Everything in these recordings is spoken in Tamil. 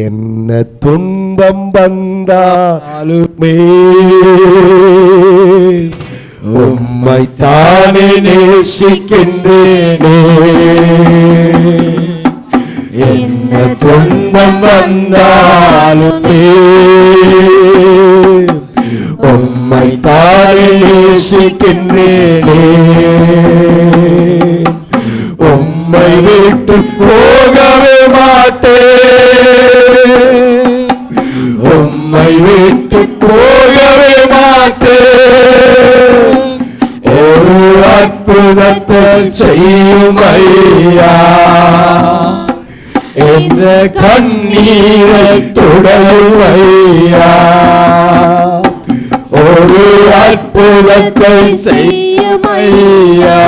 என்ன துன்பம் வந்தாலுமே உம்மை தானே நேசிக்கின்றேனே. என்ன துன்பம் வந்தாலுமே உம்மை தானே நேசிக்கின்றேனே. உம்மை விட்டு போகவே மாட்டேன், உம்மை விட்டு போகவே மாட்டேன். ஒரு அற்புதத்தை செய்யும் ஐயா, என்ற கண்ணீரை துடையும் ஐயா. ஒரு அற்புதத்தை செய்யும் ஐயா,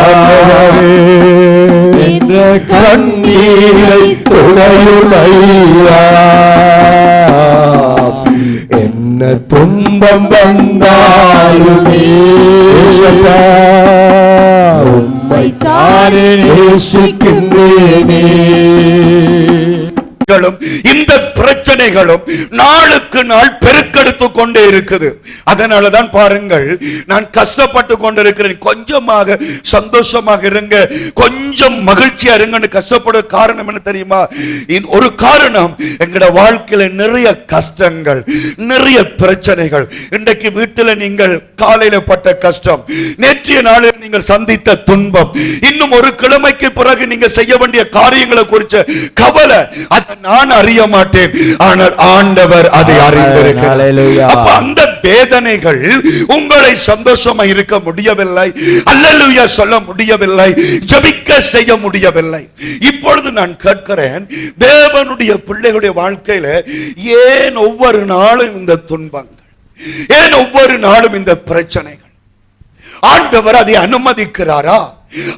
என்ற கண்ணீரை துடையும் ஐயா. என்ன துன்பம் வந்தாலுமே உம்மை தானே நேசிக்கின்றேனே. இந்த பிரச்சனைகளும் நாளுக்கு நாள் பெருக்கெடுத்துக் கொண்டே இருக்குது. அதனாலதான் பாருங்கள், நான் கஷ்டப்பட்டு கொண்டிருக்கிறேன், கொஞ்சமாக சந்தோஷமாக இருங்க, கொஞ்சம் மகிழ்ச்சியா இருங்கன்னு கஷ்டப்பட காரணம் என்ன தெரியுமா? ஒரு காரணம், எங்களோட வாழ்க்கையில நிறைய கஷ்டங்கள், நிறைய பிரச்சனைகள். இன்றைக்கு வீட்டில் நீங்கள் காலையில பட்ட கஷ்டம், நேற்றைய நாளில் நீங்கள் சந்தித்த துன்பம், இன்னும் ஒரு கிழமைக்கு பிறகு நீங்க செய்ய வேண்டிய காரியங்களை குறித்த கவலை, அதை நான் அறிய மாட்டேன், ஆனால் ஆண்டவர் அதை அறிந்திருக்கிறார். அப்ப அந்த வேதனைகள் உங்களை சந்தோஷமா இருக்க முடியவில்லை, அல்லேலூயா சொல்ல முடியவில்லை, ஜெபிக்க செய்ய முடியவில்லை. இப்பொழுது நான் கேட்கிறேன், தேவனுடைய பிள்ளைகளுடைய வாழ்க்கையில ஏன் ஒவ்வொரு நாளும் இந்த துன்பங்கள், ஏன் ஒவ்வொரு நாளும் இந்த பிரச்சனைகள்? ஆண்டவர் அதை அனுமதிக்கிறாரா?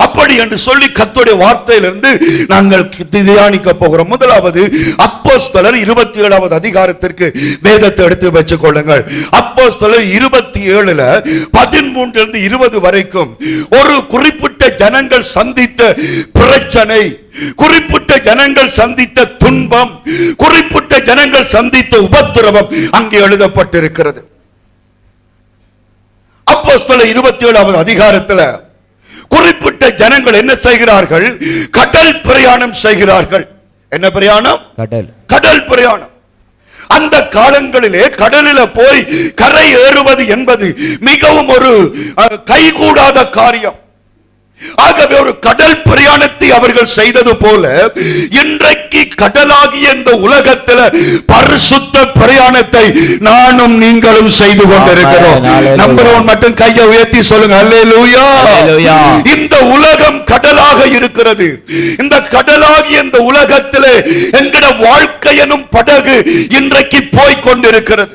அப்படி என்று சொல்லி கர்த்தருடைய வார்த்தையிலிருந்து நாங்கள் தியானிக்க போகிறோம். முதலாவது அப்போஸ்தலர் 27வது அதிகாரத்திற்கு வேதத்தை எடுத்து வச்சுக் கொள்ளுங்கள். அப்போஸ்தலர் 27ல 13 20 வரைக்கும் ஒரு குறிப்பிட்ட ஜனங்கள் சந்தித்த பிரச்சனை, குறிப்பிட்ட ஜனங்கள் சந்தித்த துன்பம், குறிப்பிட்ட ஜனங்கள் சந்தித்த உபத்திரவம் அங்கே எழுதப்பட்டிருக்கிறது. அப்போஸ்தலர் 27வது அதிகாரத்தில் குறிப்பிட்ட ஜனங்கள் என்ன செய்கிறார்கள்? கடல் பிரயாணம் செய்கிறார்கள். என்ன பிரயாணம்? கடல் பிரயாணம். அந்த காலங்களிலே கடலில போய் கரை ஏறுவது என்பது மிகவும் ஒரு கைகூடாத காரியம். ஆகவே ஒரு கடல் பிரயாணத்தை அவர்கள் செய்தது போல இன்றைக்கு கடலாகிய இந்த உலகத்தில் பரிசுத்த பிரயாணத்தை நானும் நீங்களும் செய்து கொண்டிருக்கிறோம். நம்பர் 1 மட்டும் கையை உயர்த்தி சொல்லுங்க, அல்லேலூயா. இந்த உலகம் கடலாக இருக்கிறது. இந்த கடலாகிய இந்த உலகத்திலே என்கிற வாழ்க்கை எனும் படகு இன்றைக்கு போய் கொண்டிருக்கிறது.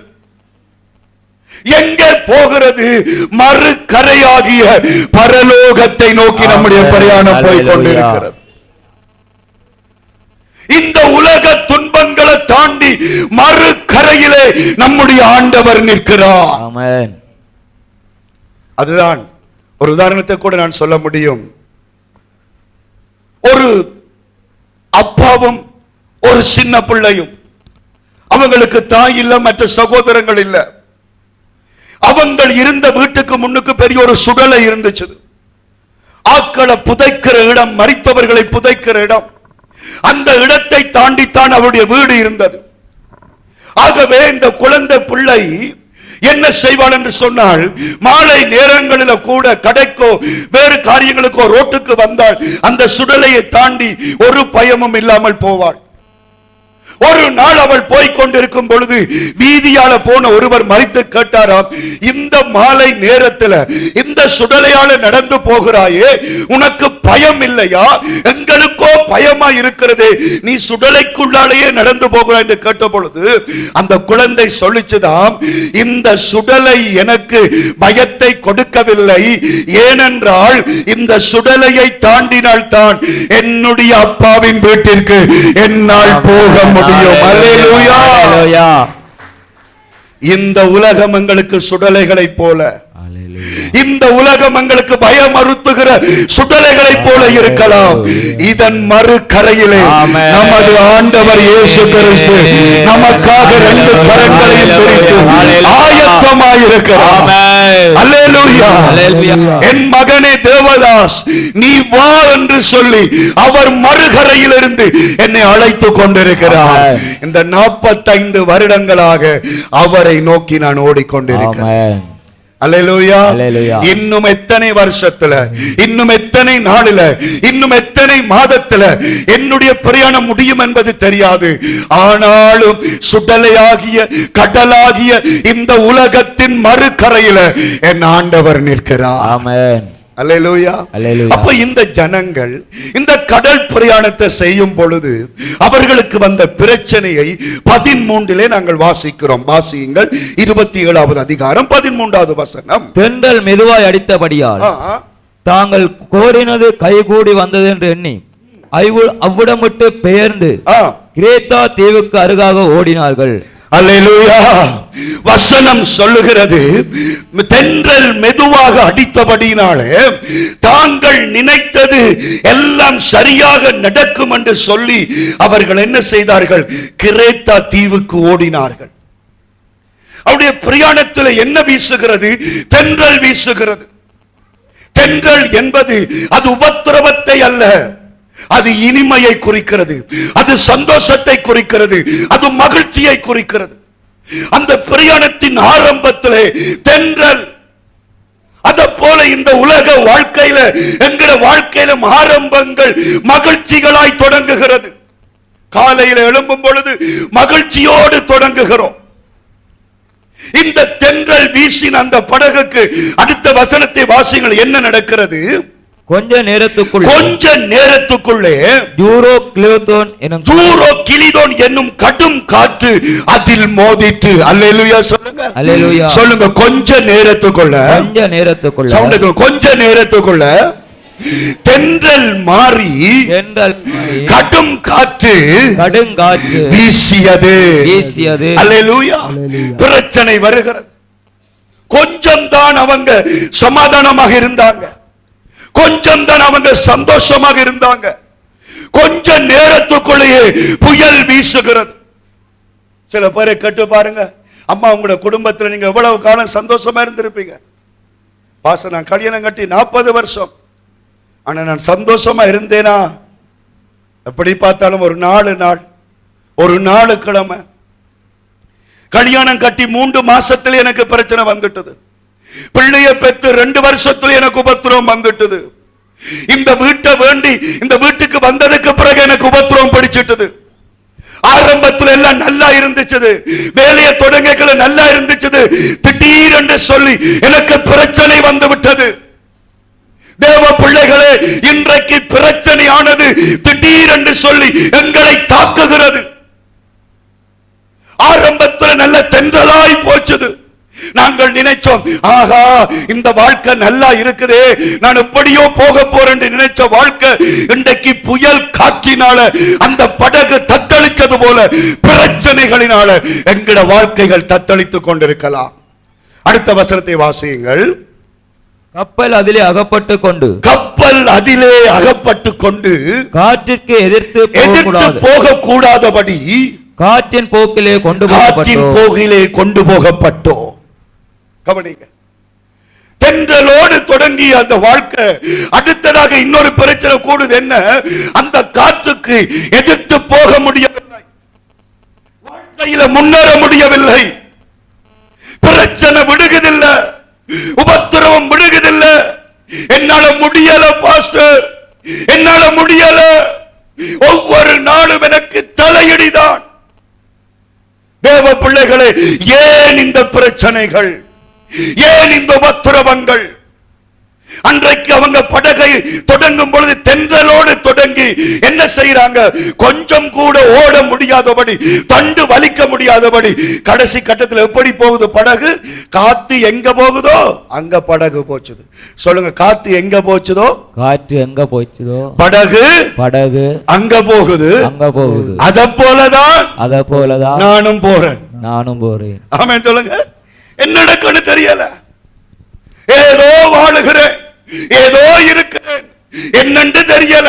எங்கே போகிறது? மறு கரையாகிய பரலோகத்தை நோக்கி நம்முடைய பிரயாணம் போய் கொண்டிருக்கிறது. இந்த உலக துன்பங்களை தாண்டி மறு கரையிலே நம்முடைய ஆண்டவர் நிற்கிறார். ஆமென். அதுதான் ஒரு உதாரணத்தை கூட நான் சொல்ல முடியும். ஒரு அப்பாவும் ஒரு சின்ன பிள்ளையும், அவங்களுக்கு தாய் இல்ல, மற்ற சகோதரங்கள் இல்ல. அவங்கள் இருந்த வீட்டுக்கு முன்னுக்கு பெரிய ஒரு சுடலை இருந்துச்சு. ஆக்களை புதைக்கிற இடம், மரித்தவர்களை புதைக்கிற இடம், அந்த இடத்தை தாண்டித்தான் அவருடைய வீடு இருந்தது. ஆகவே இந்த குழந்தை பிள்ளை என்ன செய்வாள் என்று சொன்னால், மாலை நேரங்களில் கூட கடைக்கோ வேறு காரியங்களுக்கோ ரோட்டுக்கு வந்தால் அந்த சுடலையை தாண்டி ஒரு பயமும் இல்லாமல் போவாள். ஒரு நாள் அவள் போய்கொண்டிருக்கும் பொழுது வீதியால போன ஒருவர் மரித்து கேட்டாராம், இந்த மாலை நேரத்தில் இந்த சுடலையால நடந்து போகிறாயே, உனக்கு பயம் இல்லையா? எங்களுக்கோ பயமா இருக்கிறதே, நீ சுடலைக்குள்ளாலேயே நடந்து போகிறாய் என்று கேட்ட பொழுது அந்த குழந்தை சொல்லிச்சுதாம், இந்த சுடலை எனக்கு பயத்தை கொடுக்கவில்லை, ஏனென்றால் இந்த சுடலையை தாண்டினால் தான் என்னுடைய அப்பாவின் வீட்டிற்கு என்னால் போக முடியும். இந்த உலகம் எங்களுக்கு சுடலைகளை போல, இந்த உலகம் எங்களுக்கு பயமறுத்துகிற சுடலைகளை போல இருக்கலாம். இதன் மறு கரையிலே நமது ஆண்டவர் இயேசு கிறிஸ்து நமக்காக 2 கரங்களையும் பிரித்து ஆயத்தமாயிருக்கிறார். அல்லேலூயா. என் மகனே தேவதாஸ், நீ வா என்று சொல்லி அவர் மறுகரையிலிருந்து என்னை அழைத்துக் கொண்டிருக்கிறார். இந்த 45 வருடங்களாக அவரை நோக்கி நான் ஓடிக்கொண்டிருக்கிறேன். அல்லேலூயா. இன்னும் எத்தனை வருஷத்துல, இன்னும் எத்தனை நாளில, இன்னும் எத்தனை மாதத்துல என்னுடைய பிரயாணம் முடியும் என்பது தெரியாது. ஆனாலும் சுடலையாகிய கடலாகிய இந்த உலகத்தின் மறுகரையில என் ஆண்டவர் நிற்கிறார். ஆமென். அல்லேலூயா. அப்ப இந்த ஜனங்கள் இந்த கடல் பிரயாணத்தை செய்யும் பொழுது அவர்களுக்கு வந்த பிரச்சனையை 13 நாங்கள் வாசிக்கிறோம். வாசியுங்கள். 27வது அதிகாரம் 13வது வசனம். தென்றல் மெதுவாய் அடித்தபடியால் தாங்கள் கோரினது கைகூடி வந்தது என்று எண்ணி அவ்விடம் விட்டு பெயர்ந்து கிரேத்தா தீவுக்கு அருகாக ஓடினார்கள். அல்லேலூயா. வசனம் சொல்லுகிறது, தென்றல் மெதுவாக அடித்தபடினாலே தாங்கள் நினைத்தது எல்லாம் சரியாக நடக்கும் என்று சொல்லி அவர்கள் என்ன செய்தார்கள்? கிரேத்தா தீவுக்கு ஓடினார்கள். அவருடைய பிரயாணத்தில் என்ன வீசுகிறது? தென்றல் வீசுகிறது. தென்றல் என்பது அது உபத்திரவத்தை அல்ல, அது இனிமையை குறிக்கிறது, அது சந்தோஷத்தை குறிக்கிறது, அது மகிழ்ச்சியை குறிக்கிறது. அந்த பிரயாணத்தின் ஆரம்பத்திலே தென்றல். அத போல இந்த உலக வாழ்க்கையில, என்கிற வாழ்க்கையில ஆரம்பங்கள் மகிழ்ச்சிகளாய் தொடங்குகிறது. காலையில எழும்பும் பொழுது மகிழ்ச்சியோடு தொடங்குகிறோம். இந்த தென்றல் வீசின் அந்த படகுக்கு அடுத்த வசனத்தை வாசிங்கள். என்ன நடக்கிறது? கொஞ்ச நேரத்துக்குள்ளே ஜூரோ கிலிதோன் என்னும் கடும் காற்று அதில் மோதிட்டு. அல்லேலூயா சொல்லுங்க. அல்லேலூயா சொல்லுங்க. கொஞ்ச நேரத்துக்குள்ள கொஞ்ச நேரத்துக்குள்ள தென்றல் மாறி கடுங்காற்று வீசியது. அல்லேலூயா. பிரச்சனை வருகிறது. கொஞ்சம் தான் அவங்க சமாதானமாக இருந்தாங்க, கொஞ்சம் தான் அவங்க சந்தோஷமாக இருந்தாங்க. கொஞ்ச நேரத்துக்குள்ளேயே புயல் வீசுகிறது. சில பேரை கேட்டு பாருங்க, அம்மா உங்களோட குடும்பத்தில் நீங்க எவ்வளவு காலம் சந்தோஷமா இருந்திருப்பீங்க? பாச, நான் கல்யாணம் கட்டி 40 வருஷம், ஆனா நான் சந்தோஷமா இருந்தேனா? எப்படி பார்த்தாலும் ஒரு 4 நாள், ஒரு 4 கிழமை. கல்யாணம் கட்டி 3 மாசத்துல எனக்கு பிரச்சனை வந்துட்டது. பிள்ளைய பெற்று 2 வருஷத்துல எனக்கு உபத்திரவம் வந்துட்டது. இந்த வீட்டை வேண்டி இந்த வீட்டுக்கு வந்ததுக்கு பிறகு எனக்கு உபத்திரவம் பிடிச்சிட்டது. ஆரம்பத்துல எல்லாம் நல்லா இருந்துச்சு, வேலையை தொடங்கல நல்லா இருந்துச்சு. திடீரென்று சொல்லி எனக்கு பிரச்சனை வந்து விட்டது. தேவ பிள்ளைகளே, இன்றைக்கு பிரச்சனையானது திடீரென்று சொல்லி எங்களை தாக்குகிறது. ஆரம்பத்தில் நல்ல தென்றலாய் போச்சது. நாங்கள் நினைச்சோம், ஆகா இந்த வாழ்க்கை நல்லா இருக்குதே, நான் எப்படியோ போக போறேன் நினைச்ச வாழ்க்கை இன்றைக்கு புயல் காற்றினால அந்த படகு தத்தளிச்சது போல பிரச்சனைகளினால எங்கட வாழ்க்கைகள் தத்தளித்துக் கொண்டிருக்கலாம். அடுத்த வசனத்தை வாசியுங்கள். கப்பல் அதிலே அகப்பட்டு கொண்டு காற்றிற்கு எதிர்த்து போகக்கூடாதபடி காற்றின் போக்கிலே கொண்டு போகப்பட்டோம். கவனிங்க. தென்றலோடு தொடங்கிய அந்த வாழ்க்கை அடுத்ததாக இன்னொரு பிரச்சனை கூடுது. என்ன? அந்த காற்றுக்கு எதிர்த்து போக முடியவில்லை, வாழ்க்கையில முன்னேற முடியவில்லை. பிரச்சனை விடுகிறதில்லை, உபத்திரவம் விடுகிறதில்லை. என்னால முடியல பாஸ்டர், என்னால முடியல. ஒவ்வொரு நாளும் எனக்கு தலையடிதான். தேவ பிள்ளைகளே, ஏன் இந்த பிரச்சனைகள், ஏன் இந்த உபத்திரவங்கள்? அன்றைக்கு அவங்க படகை தொடங்கும் பொழுது தென்றலோடு தொடங்கி என்ன செய்யறாங்க? கொஞ்சம் கூட ஓட முடியாதபடி, தண்டு வலிக்க முடியாதபடி, கடைசி கட்டத்தில் எப்படி போகுது படகு? காத்து எங்க போகுதோ அங்க படகு போச்சுது. சொல்லுங்க, காத்து எங்க போச்சுதோ, காற்று எங்க போச்சுதோ படகு அங்க போகுது. அத போலதான் நானும் போறேன். ஆமென் சொல்லுங்க. என்ன நடக்கும்னு தெரியல. வாழுகிறேன், ஏதோ இருக்கிறேன், என்னென்று தெரியல,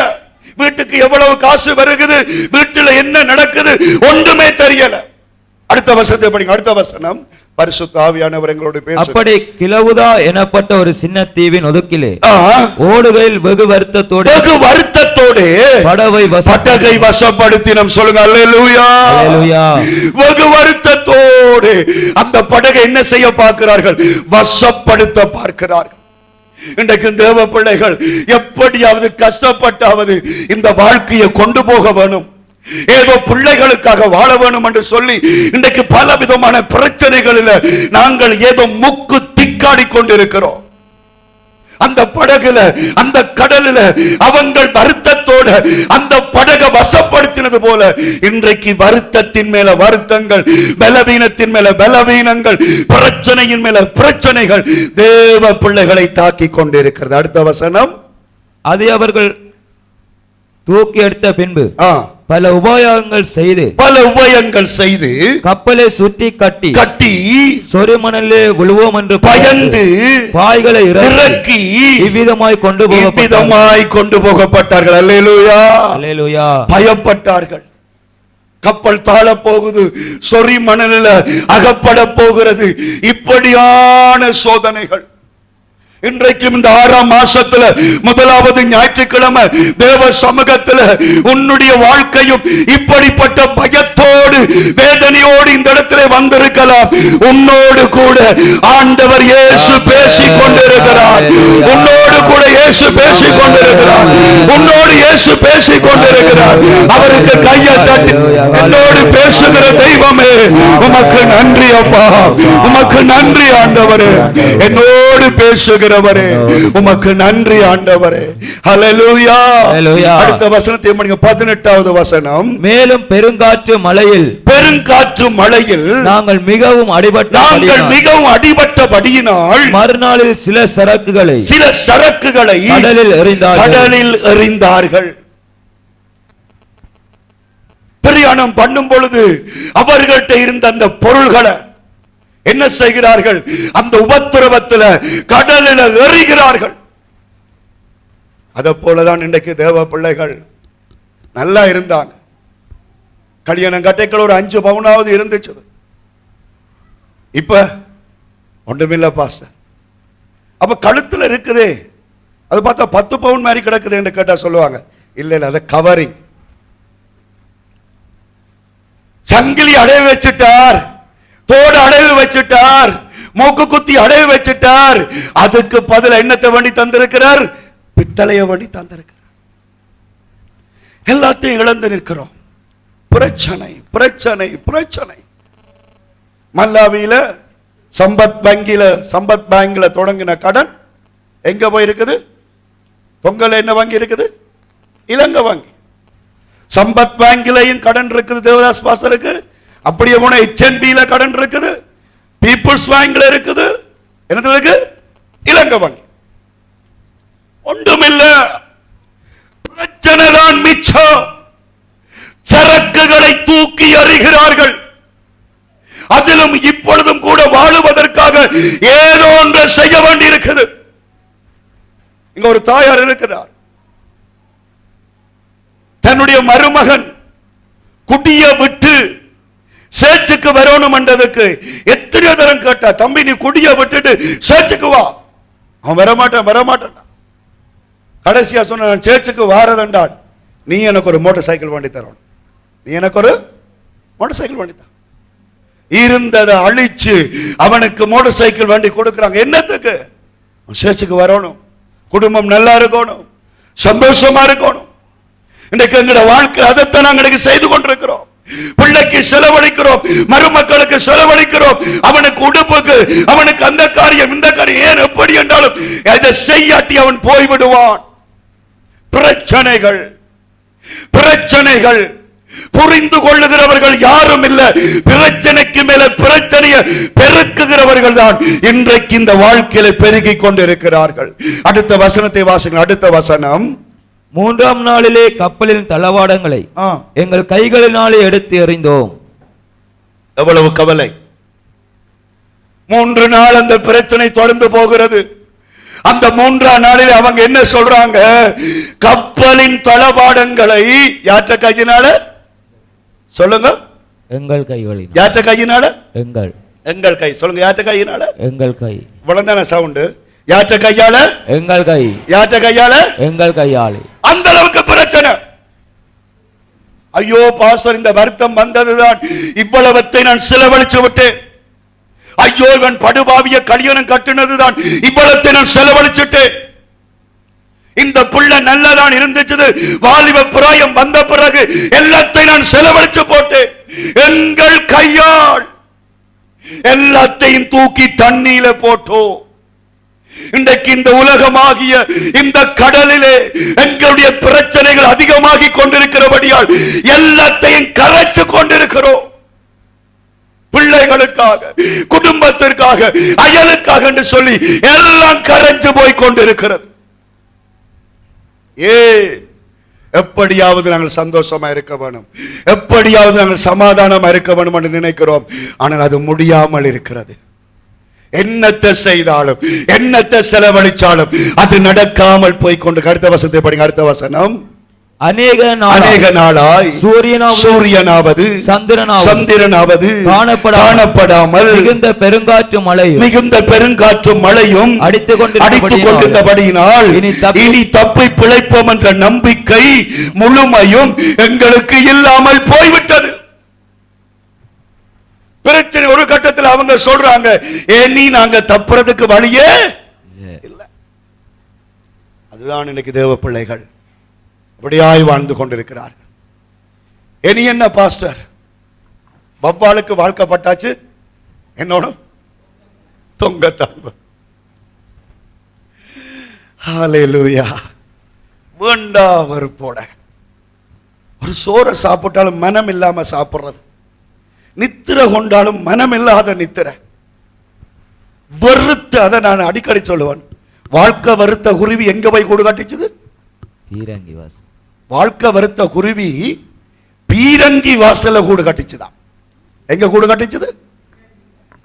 வீட்டுக்கு எவ்வளவு காசு வருகிறது, வீட்டுல என்ன நடக்குது ஒன்றுமே தெரியல. அடுத்த வசனத்தை படிங்க. அடுத்த வசனம், பரிசுத்த ஆவியானவர் எங்களோடு பேச. அப்படி கிலவுதா எனப்பட்ட ஒரு சின்ன தீவின் ஒதுக்கிலே ஓடுகையில் வெகு வருத்தத்தோடு படகை வசப்படுத்தினோம். சொல்லுங்க அல்லேலூயா. வெகு வருத்தத்தோடு அந்த படகை என்ன செய்ய பார்க்கிறார்கள்? வசப்படுத்த பார்க்கிறார்கள். இன்றைக்கு தேவ பிள்ளைகள் எப்படியாவது கஷ்டப்பட்டாவது இந்த வாழ்க்கையை கொண்டு போக வேணும், ஏதோ பிள்ளைகளுக்காக வாழ வேணும் என்று சொல்லி இன்றைக்கு பல விதமான பிரச்சனைகளில் நாங்கள் ஏதோ முக்கு திக்காடி கொண்டிருக்கிறோம். அந்த படகுல, அந்த கடலில் அவங்கள் வருத்தத்தோடு அந்த படகை வசப்படுத்தினது போல இன்றைக்கு வருத்தத்தின் மேல வருத்தங்கள், பலவீனத்தின் மேல பலவீனங்கள், பிரச்சனையின் மேல பிரச்சனைகள் தேவ பிள்ளைகளை தாக்கி கொண்டிருக்கிறது. அடுத்த வசனம், அது அவர்கள் தூக்கி எடுத்த பின்பு பல உபாயங்கள் செய்து கப்பலை சுற்றி கட்டி சொரிமணலே விழுவோம் என்று பயந்து பாய்களை இறக்கி இவ்விதமாய் கொண்டு போகப்பட்டார்கள். அல்லேலூயா, அல்லேலூயா. பயப்பட்டார்கள். கப்பல் தாழ போகுது, சொறி மணலில் அகப்பட போகிறது. இப்படியான சோதனைகள் இன்றைக்கும் இந்த 6ஆம் மாசத்துல முதலாவது ஞாயிற்றுக்கிழமை தேவ சமூகத்துல உன்னுடைய வாழ்க்கையும் இப்படிப்பட்ட பயத்தோடு வேதனையோடு இந்த இடத்துல வந்திருக்கலாம். உன்னோடு கூட ஆண்டவர் இயேசு பேசிக் கொண்டிருக்கிறார். உன்னோடு கூட இயேசு பேசிக் கொண்டிருக்கிறார். உன்னோடு இயேசு பேசிக் கொண்டிருக்கிறார். அவருக்கு கையை தட்டி, என்னோடு பேசுகிற தெய்வமே உமக்கு நன்றி அப்பா, உமக்கு நன்றி ஆண்டவரே, என்னோடு பேசுகிற உமக்கு நன்றி ஆண்டவரே. ஹல்லேலூயா. அடுத்த வசனத்தை படிங்க. 18வது வசனம், மேலும் பெருங்காற்று மழையில் நாங்கள் மிகவும் அடிபட்டபடியினால் மறுநாளில் சில சரக்குகளை கடலில் எறிந்தார்கள். பிரயாணம் பண்ணும் பொழுது அவர்கள்ட்ட இருந்த அந்த பொருள்களை என்ன செய்கிறார்கள்? அந்த உபத்திரவத்தில் கடலில் எறிகிறார்கள். அத போலதான் இன்றைக்கு தேவ பிள்ளைகள் நல்லா இருந்தாங்க. கல்யாணம் கட்டைகள் ஒரு 5 பவுனாவது இருந்துச்சு. இப்ப ஒன்றுமில்ல பாஸ்டர். அப்ப கழுத்துல இருக்குதே, அது பார்த்தா 10 பவுன் மாதிரி கிடக்குது என்று கேட்டா சொல்லுவாங்க, இல்ல இல்ல அது கவரிங். சங்கிலி அடைய வச்சுட்டார், தோடு அடைவு வச்சுட்டார், மூக்கு குத்தி அடைவு வச்சுட்டார். அதுக்கு பதில் என்னத்தை வேண்டி தந்திருக்கிறார்? பித்தளைய வேண்டி தந்திருக்கிறார். எல்லாத்தையும் இழந்து நிற்கிறோம். பிரச்சனை பிரச்சனை பிரச்சனை. மல்லாவியில சம்பத் பேங்கில தொடங்கின கடன் எங்க போய் இருக்குது? பொங்கல் என்ன வங்கி இருக்குது? இலங்கை வங்கி. சம்பத் பேங்கிலையும் கடன் இருக்குது தேவதாஸ் பாஸ்டருக்கு. அப்படியே போன HNB-ல கடன் இருக்குது, பீப்புள்ஸ் பேங்க்ல இருக்குது, என்னது இருக்கு? இலங்கை வங்கி. ஒன்றுமில்ல, பிரச்சனை தான் மிச்சம். சரக்குகளை தூக்கி எறிகிறார்கள். அதிலும் இப்பொழுதும் கூட வாழுவதற்காக ஏதோ ஒன்று செய்ய வேண்டி இருக்குது. இங்க ஒரு தாயார் இருக்கிறார், தன்னுடைய மருமகன் குடிய விட்டு சேர்ச்சுக்கு வரணும் என்றதுக்கு எத்தனையோ தரம் கேட்டா, தம்பி நீ குடிய விட்டுட்டு சேர்ச்சுக்கு வா. அவன் வரமாட்டான். கடைசியா சொன்ன, நான் சேர்ச்சுக்கு வாரதண்டான், நீ எனக்கு ஒரு மோட்டார் சைக்கிள் வண்டி தரணும், நீ எனக்கு ஒரு மோட்டார் சைக்கிள் வண்டி தான். இருந்ததை அழிச்சு அவனுக்கு மோட்டார் சைக்கிள் வண்டி கொடுக்கிறாங்க. என்னத்துக்கு? சேர்ச்சுக்கு வரணும், குடும்பம் நல்லா இருக்கணும், சந்தோஷமா இருக்கணும். இன்றைக்கு எங்களோட வாழ்க்கை அதைத்தான் நாங்கள் செய்து கொண்டிருக்கிறோம். பிள்ளைக்கு செலவழிக்கிறோம், மருமக்களுக்கு செலவழிக்கிறோம், அவனுக்கு உடுப்புக்கு, அவனுக்கு அந்த காரியம் இந்த காரியம். ஏன் எப்படி என்றாலும் அதை செய்யாட்டி அவன் போய்விடுவான். பிரச்சனைகள் பிரச்சனைகள் புரிந்து கொள்ளுகிறவர்கள் யாரும் இல்ல. பிரச்சனைக்கு மேல பிரச்சனையை பெருக்குகிறவர்கள் தான் இன்றைக்கு இந்த வாழ்க்கையில பெருகிக் கொண்டிருக்கிறார்கள். அடுத்த வசனத்தை வாசிங்கள். அடுத்த வசனம், 3ஆம் நாளிலே கப்பலின் தளவாடங்களை எங்கள் கைகளினாலே எடுத்து எறிந்தோம். எவ்வளவு கவலை! 3 நாள் அந்த பிரச்சனை தொடர்ந்து போகிறது. அந்த 3ஆம் நாளில் அவங்க என்ன சொல்றாங்க? கப்பலின் தளபாடங்களை யாற்ற கையினால சொல்லுங்க, எங்கள் கைகளில். யாற்ற கையினால? எங்கள் எங்கள் கை. சொல்லுங்க, யாற்ற கையினால? எங்கள் கை. இவ்வளவுதான சவுண்ட். யாற்ற கையால? எங்கள் கை. யாற்ற கையால? எங்கள் கையாலே. அந்த அளவுக்கு பிரச்சனை. ஐயோ பாஸ்டர், இந்த வருத்தம் வந்ததுதான் இவ்வளவத்தை நான் செலவழிச்சு விட்டேன். ஐயோ, இவன் படுபாவிய கல்யாணம் கட்டினதுதான் இவ்வளத்தை நான் செலவழிச்சுட்டேன். இந்த புள்ள நல்லதான் இருந்துச்சு, வாலிப பிராயம் வந்த பிறகு எல்லாத்தையும் நான் செலவழிச்சு போட்டேன். எங்கள் கையால் எல்லாத்தையும் தூக்கி தண்ணீல போட்டோம். இன்றைக்கு இந்த உலகமாகிய இந்த கடலிலே எங்களுடைய பிரச்சனைகள் அதிகமாகி கொண்டிருக்கிறபடியால் எல்லாத்தையும் கரைச்சு கொண்டிருக்கிறோம். பிள்ளைகளுக்காக, குடும்பத்திற்காக, அயலுக்காக என்று சொல்லி எல்லாம் கரைஞ்சு போய் கொண்டிருக்கிறது. எப்படியாவது நாங்கள் சந்தோஷமா இருக்க வேணும், எப்படியாவது நாங்கள் சமாதானமா இருக்க வேணும் என்று நினைக்கிறோம். ஆனால் அது முடியாமல் இருக்கிறது. என்னத்தை செய்தாலும், என்னத்தை செலவழிச்சாலும் அது நடக்காமல் போய் கொண்டு. அடுத்த வசனத்தை படிங்க. அடுத்த வசனம். அநேக நாளாய் சூரியனாவது சந்திரனாவது காணப்படாமல் மிகுந்த பெருங்காற்று மழையும் அடித்துக் கொண்டிருந்தபடியினால் இனி தப்பி பிழைப்போம் என்ற நம்பிக்கை முழுமையும் எங்களுக்கு இல்லாமல் போய்விட்டது. பிரச்சனை ஒரு கட்டத்தில் அவங்க சொல்றாங்க, ஏனி நாங்க தப்புறதுக்கு வழியே இல்லை. அதுதான் இன்னைக்கு தேவ பிள்ளைகள் அப்படியாய் வாழ்ந்து கொண்டிருக்கிறார்கள். இனி என்ன பாஸ்டர், வவ்வாலுக்கு வாழ்க்கப்பட்டாச்சு, என்னோட தொங்கத்தான். ஹல்லேலூயா. வேண்டா வெறுப்போட ஒரு சோறை சாப்பிட்டாலும் மனம் இல்லாம சாப்பிடுறது, நித்திர கொண்டாலும் மனம் இல்லாத நித்திர, வெறுத்து. அதை நான் அடிக்கடி சொல்லுவேன், வாழ்க்கை வருத்த குருவி எங்க போய் கூடு கட்டிச்சது? பீரங்கி வாசல். வாழ்க்கை வருத்த குருவி பீரங்கி வாசல்ல கூடு கட்டிச்சுதான். எங்க கூடு கட்டிச்சது?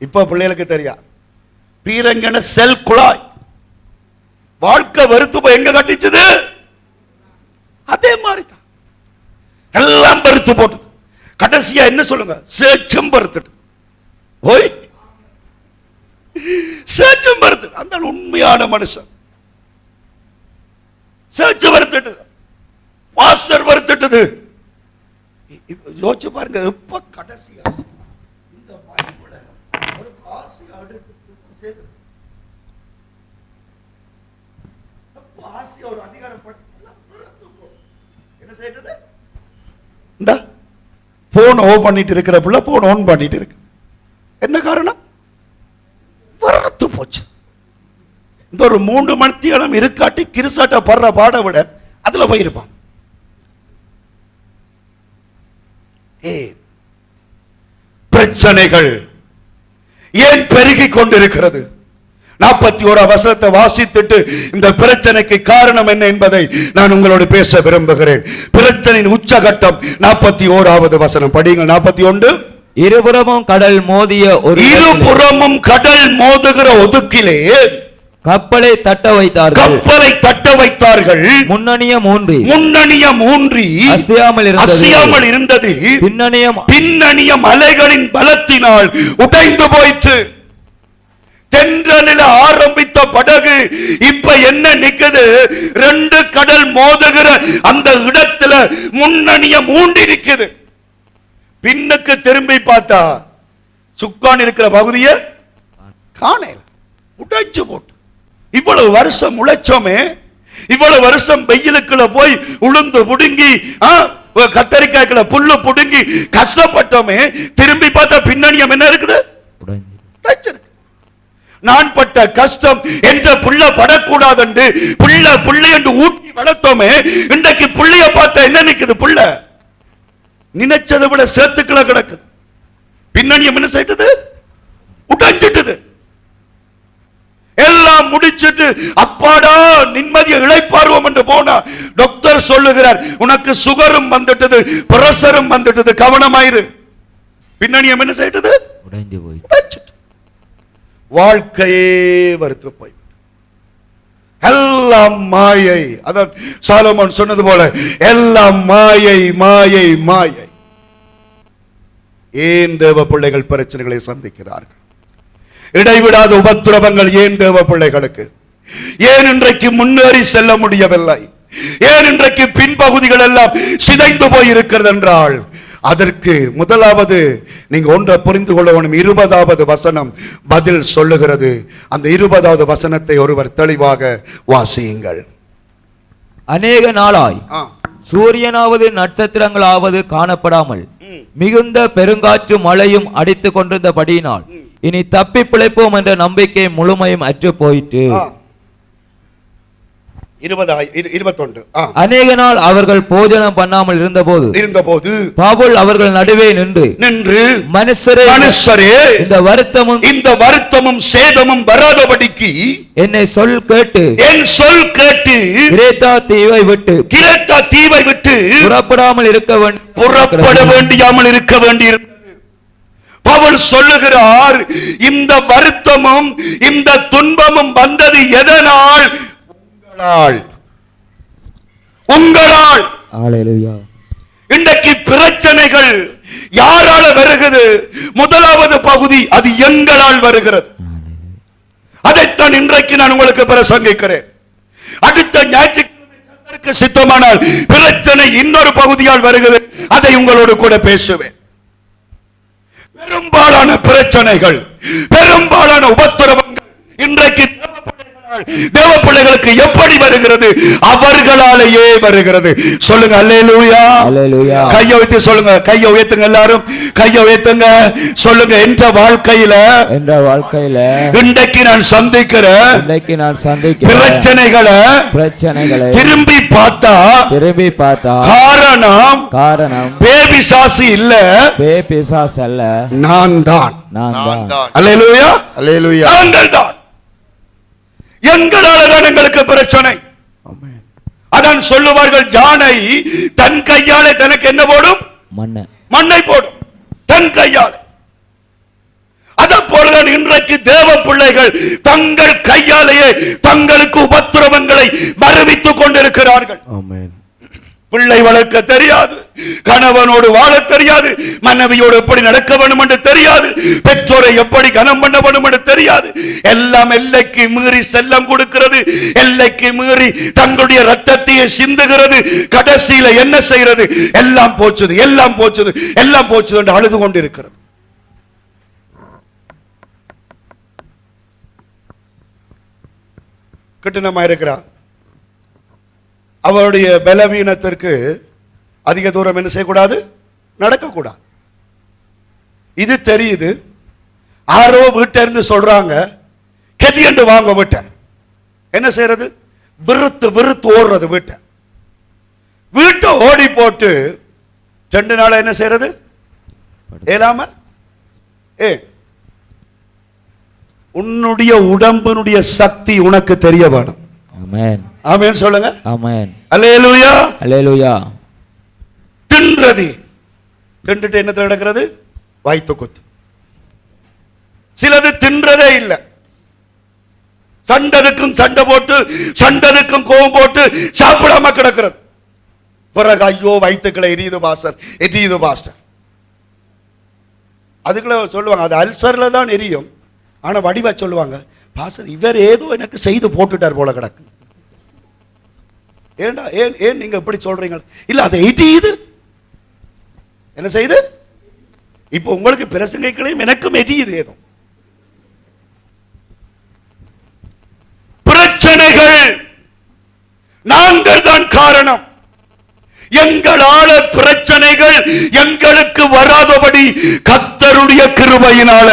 இப்ப பிள்ளைகளுக்கு தெரியா, பீரங்கன செல் குழாய். வாழ்க்கை வருத்து போய் எங்க கட்டிச்சது? அதே மாதிரி தான் எல்லாம் பருத்து போட்டது. கடைசியா என்ன சொல்லுங்க? சேச்சம் பருத்துட்டு ஓய், சேச்சம் பருத்து. அந்த உண்மையான மனுஷன் சேச்சு வருத்துட்டு, மாஸ்டர் வருத்துட்டது. யோசிச்சு பாருங்க, எப்ப கடைசியா இந்த பைபிளை ஒரு ஆசி சேர்த்து ஆசி ஒரு அதிகாரம் என்ன செய்யறது? இந்த போன் ஆஃப் பண்ணிட்டு இருக்கிற பிள்ளை போன் ஆன் பண்ணிட்டு இருக்கு. என்ன காரணம்? வரத்து போச்சு. இந்த ஒரு 3 மணித்தியாலம் இருக்காட்டி கிருசாட்ட படுற பாட விட அதுல போயிருப்பான். பிரச்சனைகள் ஏன் பெருகி கொண்டிருக்கிறது? 41 வசனத்தை வாசித்துட்டு இந்த பிரச்சனைக்கு காரணம் என்ன என்பதை நான் உங்களோடு பேச விரும்புகிறேன். பிரச்சனையின் உச்சகட்டம் 41வது வசனம் படிங்க. 41. இருபுறமும் கடல் மோதுகிற ஒதுக்கிலே கப்பலை தட்ட வைத்தார்கள். முன்னணியம் ஊன்றி அசையாமல் இருந்தது. பின்னணியம் அலைகளின் பலத்தினால் உடைந்து போயிற்று. தென்றலில் ஆரம்பித்த படகு இப்ப என்ன நிக்குது? 2 கடல் மோதுகிற அந்த இடத்துல முன்னணியம் ஊண்டி நிக்குது. பின்னுக்கு திரும்பி பார்த்தா சுக்கான் இருக்கிற பகுதியை காணல, உடைச்சு போட்டு. இவ்வளவு வருஷம் உழைச்சோமே, இவ்வளவு வருஷம் வெயிலுக்குள்ள போய் உளுந்து புடுங்கி கத்தரிக்காய்க்குள்ள புல்லு புடுங்கி கஷ்டப்பட்டோமே, திரும்பி பார்த்தா பின்னணியம் என்ன இருக்குது? நான் பட்ட கஷ்டம் என்ற புள்ள படக்கூடாது என்று புள்ள என்று ஊட்டி வளர்த்தோமே, இன்றைக்கு புள்ளைய பார்த்தா என்ன நிக்குது? புள்ள நினைச்சதை விட சேர்த்துக்கள கிடக்குது. பின்னணியம் என்ன செய்தது? உடைஞ்சிட்டது. எல்லாம் முடிச்சிட்டு அப்பாடா நிம்மதியை இளைப்பாறுவோம் என்று போனா டாக்டர் சொல்லுகிறார், உனக்கு சுகரும் வந்துட்டது, பிரஷரும் வந்துட்டது, கவனமாயிரு. பின்னணியம் என்ன செய்தது? உடைஞ்சிட்டு. வாழ்க்கையே வருத்து போய் எல்லாம் மாயை. அதான் சாலமோன் சொன்னது போல எல்லாம் மாயை மாயை மாயை. ஏன் தேவ பிள்ளைகள் பிரச்சனைகளை சந்திக்கிறார்கள்? இடைவிடாத உபத்திரவங்கள் ஏன் தேவ பிள்ளைகளுக்கு? ஏன் இன்றைக்கு முன்னேறி செல்ல முடியவில்லை? ஏன் இன்றைக்கு பின்பகுதிகள் எல்லாம் சிதைந்து போய் இருக்கிறது என்றால், அதற்கு முதலாவது நீங்க ஒன்றை புரிந்து கொள்ள வேண்டும். 20வது வசனம் பதில் சொல்லுகிறது. அந்த 20வது வசனத்தை ஒருவர் தெளிவாக வாசியுங்கள். அநேக நாளாய் சூரியனாவது நட்சத்திரங்களாவது காணப்படாமல் மிகுந்த பெருங்காற்று மழையும் அடித்துக் கொண்டிருந்தபடியினால் இனி தப்பி பிழைப்போம் என்ற நம்பிக்கை முழுமையும் அற்று போயிற்று. 21. அநேக நாள் அவர்கள் போஜனம் பண்ணாமல் இருந்தபோது பவுல் அவர்கள் நடுவே நின்று மனுஷரே இந்த வருத்தமும் சேதமும் வராதபடிக்கு என்னை சொல் கேட்டு என் சொல் கேட்டு கிரேத்தா தீவை விட்டு புறப்பட வேண்டியாமல் இருக்க வேண்டியிருந்தது. பவுல் சொல்லுகிறார், இந்த வருத்தமும் இந்த துன்பமும் வந்தது எதனால்? உங்களால். இன்றைக்கு பிரச்சனைகள் யாரால வருகிறது? முதலாவது பகுதி அது எங்களால் வருகிறது. அதைத்தான் இன்றைக்கு நான் உங்களுக்கு பிரசங்கிக்கிறேன். அடுத்த ஞாயிற்றுக்கிழமை சித்தமானால் பிரச்சனை இன்னொரு பகுதியால் வருகிறது. அதை உங்களோடு கூட பேசுவேன். பெரும்பாலான பிரச்சனைகள், பெரும்பாலான உபத்திரவங்கள் இன்றைக்கு தேவ பிள்ளைகளுக்கு எப்படி வருகிறது? அவர்களாலேயே வருகிறது. சொல்லுங்க அல்லேலூயா. கையை உயர்த்தி சொல்லுங்க. கையை உயர்த்துங்க, எல்லாரும் கையை உயர்த்துங்க. சொல்லுங்க, என்ற வாழ்க்கையில இன்றைக்கு நான் சந்திக்கிற பிரச்சனைகளை திரும்பி பார்த்தா காரணம் பேபிசாசு இல்ல, நான் தான். அல்லேலூயா அல்லேலூயா. நாங்கள் தான். எங்களால்தான் எங்களுக்கு பிரச்சனை. அதான் சொல்லுவார்கள், ஜானை தன் கையாலே தனக்கு என்ன போடும்? மண்ணை போடும் தன் கையாலே. அதை போலதான் இன்றைக்கு தேவ பிள்ளைகள் தங்கள் கையாலேயே தங்களுக்கு உபத்திரவங்களை வருவித்துக் கொண்டிருக்கிறார்கள். பிள்ளை வளர்க்க தெரியாது, கணவனோடு வாழ தெரியாது, மனைவியோடு எப்படி நடக்க வேண்டும் என்று தெரியாது, பெற்றோரை எப்படி கனம் பண்ண வேண்டும் என்று தெரியாது. எல்லாம் எல்லைக்கு மீறி செல்லம் கொடுக்கிறது, எல்லைக்கு மீறி தங்களுடைய ரத்தத்தையே சிந்துகிறது. கடைசியில என்ன செய்கிறது? எல்லாம் போச்சுது, எல்லாம் போச்சுது, எல்லாம் போச்சுது என்று அழுது கொண்டிருக்கிறது. கடினமா இருக்கிறார். அவருடைய பலவீனத்திற்கு அதிக தூரம் என்ன செய்யக்கூடாது? நடக்கக்கூடாது. இது தெரியுது. ஆரோ வீட்டை இருந்து சொல்றாங்க, கெதி என்று வாங்க வீட்டை. என்ன செய்யறது? விருத்து ஓடுறது வீட்டை. வீட்டை ஓடி போட்டு 2 நாள் என்ன செய்யறது? ஏலாம உன்னுடைய உடம்பினுடைய சக்தி உனக்கு தெரிய வேணும். ஆமென் சொல்லுங்க. ஆமென். அல்லேலூயா அல்லேலூயா. தின்றுட்டு என்னத்துல நடக்கிறது? வாய்த்து கொத்து. சிலது தின்றதே இல்லை. சண்டதுக்கும் சண்டை போட்டு, சண்டதுக்கும் கோபம் போட்டு சாப்பிடாம கிடக்கிறது. பிறகு ஐயோ வயிற்றுக்களை எரியுது பாஸ்டர். அதுக்குள்ள சொல்லுவாங்க, அது அல்சர்ல தான் எரியும். ஆனா வடிவா சொல்லுவாங்க, பாஸ்டர் இவர் ஏதோ எனக்கு செய்து போட்டுட்டார் போல கிடக்கு. ஏண்டா ஏன் நீங்க எப்படி சொல்றீங்க? இல்ல அதை எரியுது. என்ன செய்யுது? இப்போ உங்களுக்கு பிரசங்கைகளையும் எனக்கும் எரியுது. ஏதோ பிரச்சனைகள் நாங்கள் தான் காரணம். எங்களால பிரச்சனைகள் எங்களுக்கு வராதபடி கர்த்தருடைய கிருபையினால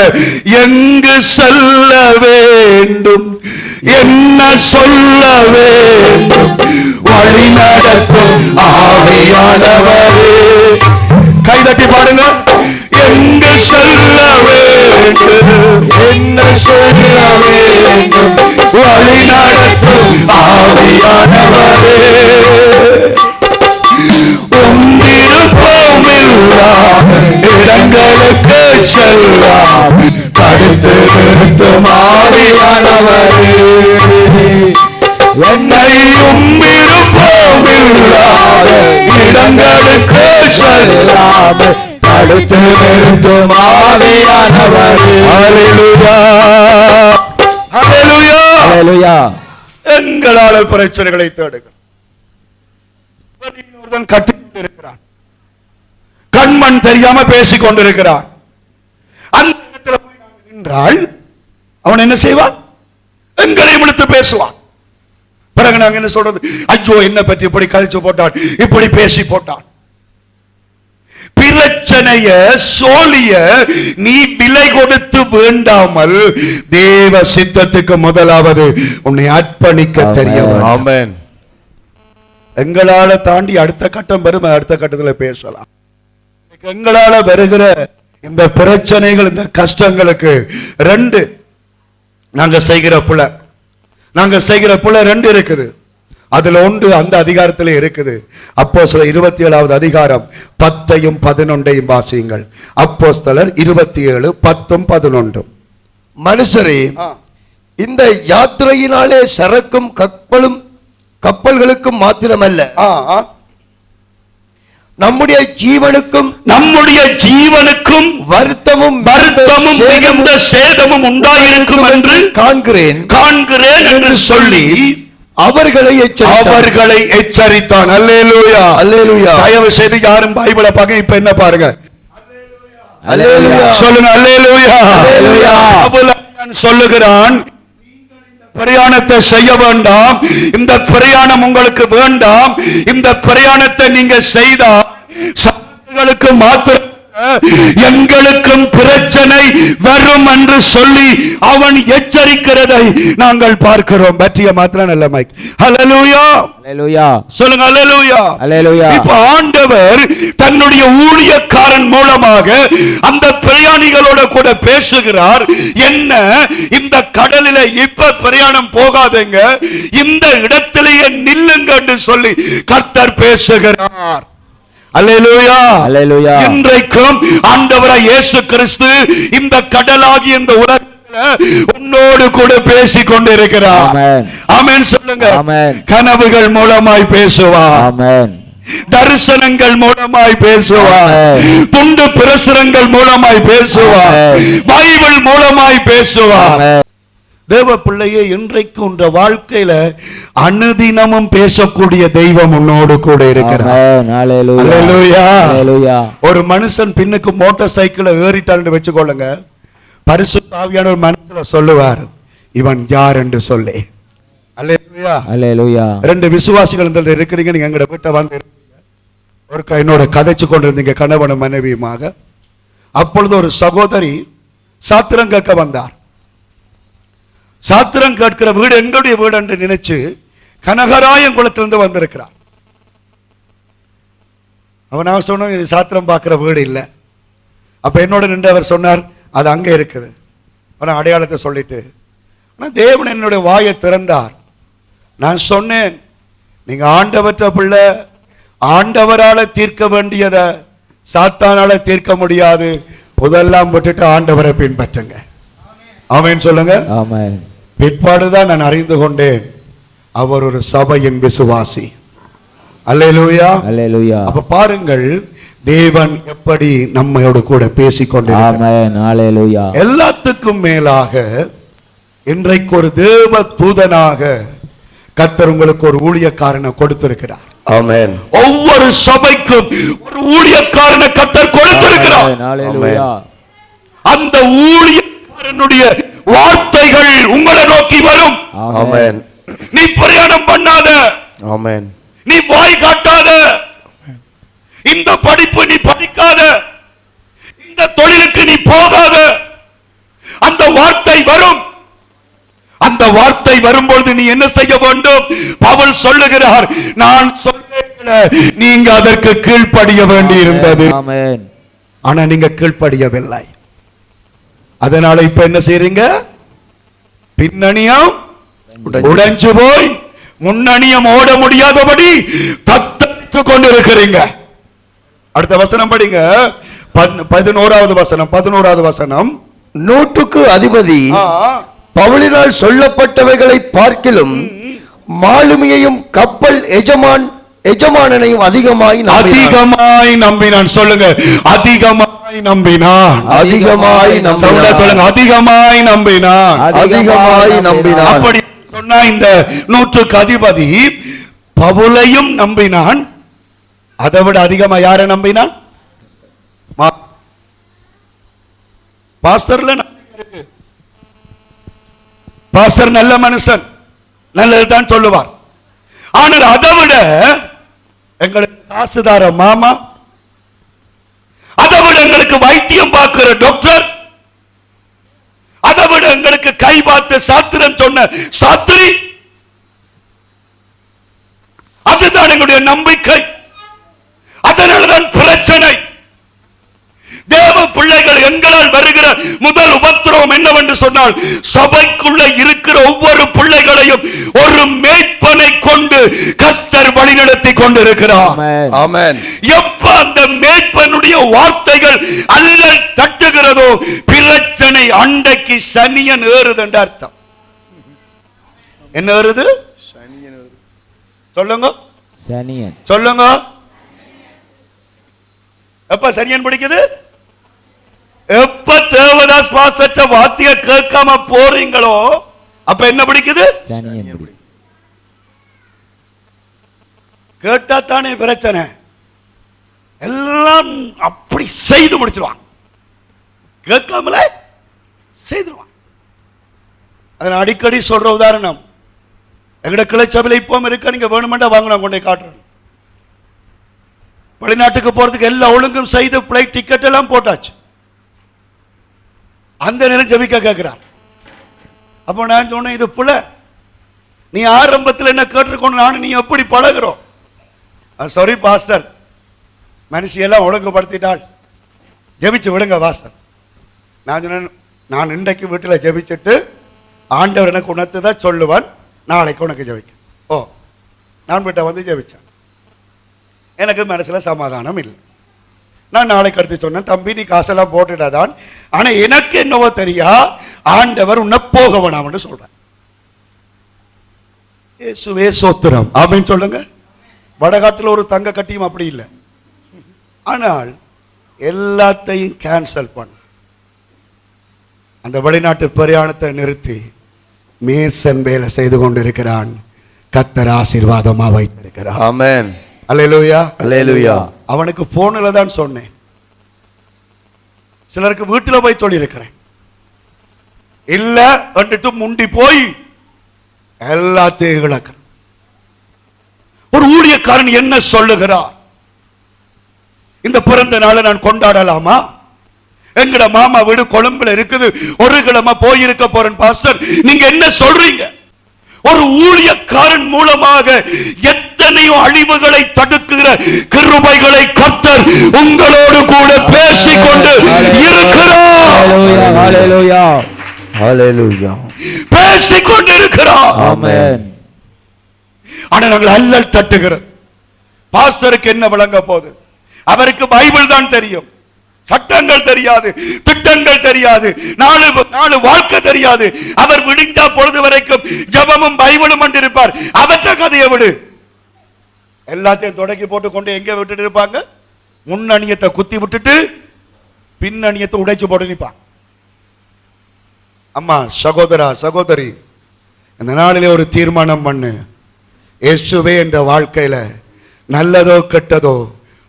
எங்கு செல்ல வேண்டும், என்ன சொல்ல வேண்டும், வழி நடத்தும் ஆவியானவரே. கைதட்டி பாடுங்க. எங்கு செல்ல வேண்டும், என்ன சொல்ல வேண்டும், வழி நடத்தும் ஆவியானவரே. இடங்களுக்கு செல்லாம் தடுத்து நிறுத்தும் ஆவியானவரே. என்னையும் விருப்பமில்லாத இடங்களுக்கு செல்லாமல் தடுத்து நிறுத்தும் ஆவியானவர். ஹல்லேலூயா, ஹல்லேலூயா, ஹல்லேலூயா. எங்களால பிரச்சனைகளை தேடுகிறோம். கட்டிக்கொண்டிருக்கிறான், கண்மண் தெரியாம பேசிக் கொண்டிருக்கிறான். அந்த இடத்துல போய் நாங்கள் நின்றால் அவன் என்ன செய்வான்? எங்களை விழுத்து பேசுவான். பிறகு நாங்க என்ன சொல்றது? ஐயோ, என்ன பற்றி இப்படி கழிச்சு போட்டான், இப்படி பேசி போட்டான். பிரச்சனைய சோழிய நீ விலை கொடுத்து வேண்டாமல் தேவ சித்தத்துக்கு முதலாவது உன்னை அர்ப்பணிக்க தெரிய வேண்டும். ஆமென். எங்களால தாண்டி அடுத்த கட்டம் வரும், அடுத்த கட்டத்துல பேசலாம். எங்களால வருகிற இந்த பிரச்சனைகள், இந்த கஷ்டங்களுக்கு ரெண்டு நாங்க செய்கிற புல ரெண்டு இருக்குது. அதுல ஒன்று அந்த அதிகாரத்திலே இருக்குது. அப்போஸ்தலர் 27வது அதிகாரம் 10யும் 11யும் வாசியுங்கள். அப்போஸ்தலர் 27 10 11. மனுஷரே, இந்த யாத்திரையினாலே சரக்கும் கப்பல்களுக்கும் மாத்திரமல்ல, நம்முடைய ஜீவனுக்கும் வருத்தமும் மிகுந்த சேதமும் உண்டாயிருக்கும் என்று காண்கிறேன் என்று சொல்லி அவர்களை எச்சரித்தான். அல்லேலூயா, அல்லேலூயா. தயவு செய்து யாரும் பைபிளை பார்க்க இப்ப என்ன பாருங்க, சொல்லுங்க அல்லேலூயா, அல்லேலூயா. சொல்லுகிறான், பிரயாணத்தை செய்ய வேண்டாம், இந்த பிரயாணம் உங்களுக்கு வேண்டாம். இந்த பிரயாணத்தை நீங்க செய்தால் சத்துருக்களுக்கு மாத்திரம் எங்களுக்கும் பிரச்சனை வரும் என்று சொல்லி அவன் எச்சரிக்கிறதை நாங்கள் பார்க்கிறோம். பற்றிய மாத்திரம் நல்ல மைக். ஹல்லேலூயா, ஹல்லேலூயா. சொல்லுங்க அல்லேலூயா, அல்லேலூயா. இப்ப ஆண்டவர் தன்னுடைய ஊழியக்காரன் மூலமாக அந்த பிரயாணிகளோட கூட பேசுகிறார். என்ன, இந்த கடலில இப்ப பிரயாணம் போகாதீங்க, இந்த இடத்திலேயே நில்லுங்க என்று சொல்லி கர்த்தர் பேசுகிறார். அல்லேலூயா, அல்லேலூயா. இன்றைக்கும் ஆண்டவராய் இயேசு கிறிஸ்து இந்த கடலாகி இந்த உலகத்துல உன்னோடு கூட பேசிக் கொண்டிருக்கிறார். ஆமென், ஆமென் சொல்லுங்க. ஆமென். கனவுகள் மூலமாய் பேசுவார். ஆமென். தரிசனங்கள் மூலமாய் பேசுவார். துண்டு பிரசுரங்கள் மூலமாய் பேசுவார். பைபிள் மூலமாய் பேசுவார். தேவ பிள்ளையே, இன்றைக்கு உன்ற வாழ்க்கையில அனுதினமும் பேசக்கூடிய தெய்வம் உன்னோடு கூட இருக்கிறார். ஒரு மனுஷன் பின்னுக்கு மோட்டார் சைக்கிள் ஏறிட்டான்னு வச்சுக்கொள்ளுங்க, பரிசுத்த ஆவியானவர் ஒரு மனுஷனை சொல்லுவார், இவன் யார் என்று சொல்லி. அல்லேலூயா, அல்லேலூயா. ரெண்டு விசுவாசிகள் இருக்கிறீங்க, நீங்க எங்கட வீட்டை வந்து ஒரு என்னோட கதைச்சு கொண்டிருந்தீங்க, கணவனும் மனைவியுமாக. அப்பொழுது ஒரு சகோதரி சாத்திரம் கேட்க வந்தார். சாத்திரம் கேட்கிற வீடு எங்களுடைய வீடு என்று நினைச்சு கனகராயன் குளத்திலிருந்து வந்திருக்கிறார். அவன் சொன்ன, இது சாத்திரம் பார்க்கிற வீடு இல்லை. அப்ப என்னோட நின்று அவர் சொன்னார், அது அங்க இருக்குது. ஆனா அடையாளத்தை சொல்லிட்டு, ஆனா தேவன் என்னுடைய வாயை திறந்தார். நான் சொன்னேன், நீங்க ஆண்டவற்ற பிள்ளை, ஆண்டவரால தீர்க்க வேண்டியதை சாத்தானால தீர்க்க முடியாது. புதெல்லாம் விட்டுட்டு ஆண்டவரை பின்பற்றுங்க. ஆமென் சொல்லுங்க. ஆமென். பிற்பாடுதான் நான் அறிந்து கொண்டேன், அவர் ஒரு சபையின் விசுவாசி. அல்லேலூயா, அல்லேலூயா. அப்ப பாருங்கள், தேவன் எப்படி நம்மோடு கூட பேசிக்கொண்டிருக்கிறார். ஆமென், அல்லேலூயா. எல்லாத்துக்கும் மேலாக இன்றைக்கு ஒரு தேவ தூதனாக கர்த்தர் உங்களுக்கு ஒரு ஊழியக்காரனை கொடுத்திருக்கிறார். ஆமென். ஒவ்வொரு சபைக்கும் ஒரு ஊழியக்காரனை கர்த்தர் கொடுத்திருக்கிறார். அல்லேலூயா. அந்த ஊழியக்காரனுடைய வார்த்தைகள் உங்களை நோக்கி வரும். ஆமென். நீ பிரயாணம் பண்ணாத. ஆமென். நீ வாய் காட்டாத. இந்த படிப்பு நீ படிக்காத. இந்த தொழிலுக்கு நீ போகாத. அந்த வார்த்தை வரும். அந்த வார்த்தை வரும்பொழுது நீ என்ன செய்ய வேண்டும்? பவுல் சொல்லுகிறார், நான் சொல்ல நீங்க அதற்கு கீழ்ப்படிய வேண்டி இருந்தது. ஆமென். ஆனா நீங்க கீழ்ப்படியவில்லை. அதனால இப்ப என்ன செய்றீங்க? பின்னணியம் உடைஞ்சு போய் முன்னணியம் ஓட முடியாதபடி தத்தளித்து கொண்டிருக்கிறீங்க. அடுத்த வசனம் படிங்க. 11வது வசனம். நூற்றுக்கு அதிபதி பவுலினால் சொல்லப்பட்டவைகளை பார்க்கிலும் மாலுமியையும் கப்பல் எஜமானனையும் அதிகமாய் நம்பினான். சொல்லுங்க, அதிகமாய் நம்பினான். சொல்லுங்க, அதிகமாய் நம்பினான். அப்படி சொன்னா இந்த 100க்கு அதிபதி பவுலையும் நம்பினான். அதை விட அதிகமா யாரை நம்பினான்? பாஸ்டர்ல பாஸ்டர் நல்ல மனுஷன், நல்லதுதான் சொல்லுவார். ஆனால் அதை விட எங்களுக்கு காசுதார மாமா, அதை விட எங்களுக்கு வைத்தியம் பார்க்கிற டாக்டர், அதை விட எங்களுக்கு கை பார்த்து சாத்திரம் சொன்ன சாத்திரி, அதுதான் எங்களுடைய நம்பிக்கை. அதனால்தான் பிரச்சனை. தேவ பிள்ளைகள் எங்களால் வருகிற முதல் உபத்திரவம் என்னவென்று சொன்னால், சபைக்குள்ள இருக்கிற ஒவ்வொரு பிள்ளைகளையும் ஒரு மேய்ப்பனை கொண்டு கர்த்தர் வழிநடத்தி கொண்டிருக்கிறார். ஆமென். எப்ப அந்த மேய்ப்பனுடைய வார்த்தைகள் அல்லல் தட்டுகிறதோ, பிரச்சனை அண்டைக்கு சனியன் ஏறுது என்று அர்த்தம். என்ன ஏறுது? சொல்லுங்க, சனியன். சொல்லுங்க. எப்ப சனியன் பிடிக்குது? எப்ப தேவதாஸ் பாசற்ற வார்த்தையை கேட்காம போறீங்களோ அப்ப என்ன பிடிக்குது? சனியன். கேட்டா தானே பிரச்சனை. எல்லாம் அப்படி செய்து முடிச்சிருவான், கேட்காமல செய்துருவான். அதன் அடிக்கடி சொல்ற உதாரணம், எங்கட கிளைச்சபையில் இப்போ இருக்க, நீங்க வேணுமெண்டா வாங்க, நான் கொண்டே காட்டுறேன். வெளிநாட்டுக்கு போறதுக்கு எல்லா ஒழுங்கும் செய்து பிளைட் டிக்கெட் எல்லாம் போட்டாச்சு. அந்த நேரம் ஜெபிக்க கேட்கிறார். அப்போ நான் சொன்னேன், இது புல, நீ ஆரம்பத்தில் என்ன கேட்டிருக்கணும், நான் நீ எப்படி பழகிறோம்? சாரி பாஸ்டர், மனுஷியெல்லாம் ஒழுங்குபடுத்திட்டாள், ஜெபிச்சு விடுங்க பாஸ்டர். நான் சொன்னேன், நான் இன்றைக்கு வீட்டில் ஜெபிச்சுட்டு ஆண்டவர் எனக்கு உணர்த்துதான் சொல்லுவான், நாளைக்கு உனக்கு ஜெபிக்க. ஓ, நான் வீட்டை வந்து ஜெபிச்சேன். எனக்கு மனசுல சமாதானம் இல்லை. நான் நாளைக்கு அடுத்து சொன்னேன், தம்பி நீ காசெல்லாம் போட்டுடாதான், ஆனா எனக்கு என்னவோ தெரியா, ஆண்டவர் உன்னை போக வேணாம்னு சொல்றேன். இயேசுவே சோத்திரம், அப்படின்னு சொல்லுங்க. வடகாட்டில் ஒரு தங்க கட்டியும் அப்படி இல்லை. ஆனால் எல்லாத்தையும் கேன்சல் பண்ண அந்த வெளிநாட்டு பிரயாணத்தை நிறுத்தி மேசன் வேலை செய்து கொண்டிருக்கிறான். கர்த்தர் ஆசீர்வாதமா வைத்திருக்கிறார். ஆமென். அல்லேலூயா, அல்லேலூயா. அவனுக்கு போன்ல தான் சொன்னேன், சிலருக்கு வீட்டில் போய் சொல்லி இருக்கிறேன். இல்ல வந்துட்டு முண்டி போய் எல்லாத்தையும் இழக்க. ஒரு ஊழியக்காரன் என்ன சொல்லுகிறார்? இந்த பிறந்த நாளை நான் கொண்டாடலாமா? எங்கட மாமா வீடு கொழும்புல இருக்குது, ஒரு கிழமை போயிருக்க போறேன் பாஸ்டர், நீங்க என்ன சொல்றீங்க? ஒரு ஊழியக்காரன் மூலமாக எத்தனையோ அழிவுகளை தடுக்கிற கிருபைகளை கர்த்தர் உங்களோடு கூட பேசிக்கொண்டு இருக்கிறார். ஹல்லேலூயா, ஹல்லேலூயா. பேசிக்கொண்டு இருக்கிறார். ஆமென். ஆனா நாங்கள் அல்லல் தட்டுகிறோம். பாஸ்டருக்கு என்ன விளங்க போகுது? அவருக்கு பைபிள் தான் தெரியும், சட்டங்கள் தெரியாது, திட்டங்கள் தெரியாது, நாலு வாழ்க்கை தெரியாது. அவர் விடிஞ்சா பொழுது வரைக்கும் ஜபமும் பைபிளும் இருப்பார். அவற்ற கதையை விடு, எல்லாத்தையும் தொடக்கி போட்டு கொண்டு எங்க விட்டுட்டு இருப்பாங்க? முன்னணியத்தை குத்தி விட்டுட்டு பின்னணியத்தை உடைச்சு போட்டு நிற்பான். அம்மா, சகோதரா, சகோதரி, இந்த நாளிலே ஒரு தீர்மானம் பண்ணு. இயேசுவே என்ற வாழ்க்கையில நல்லதோ கெட்டதோ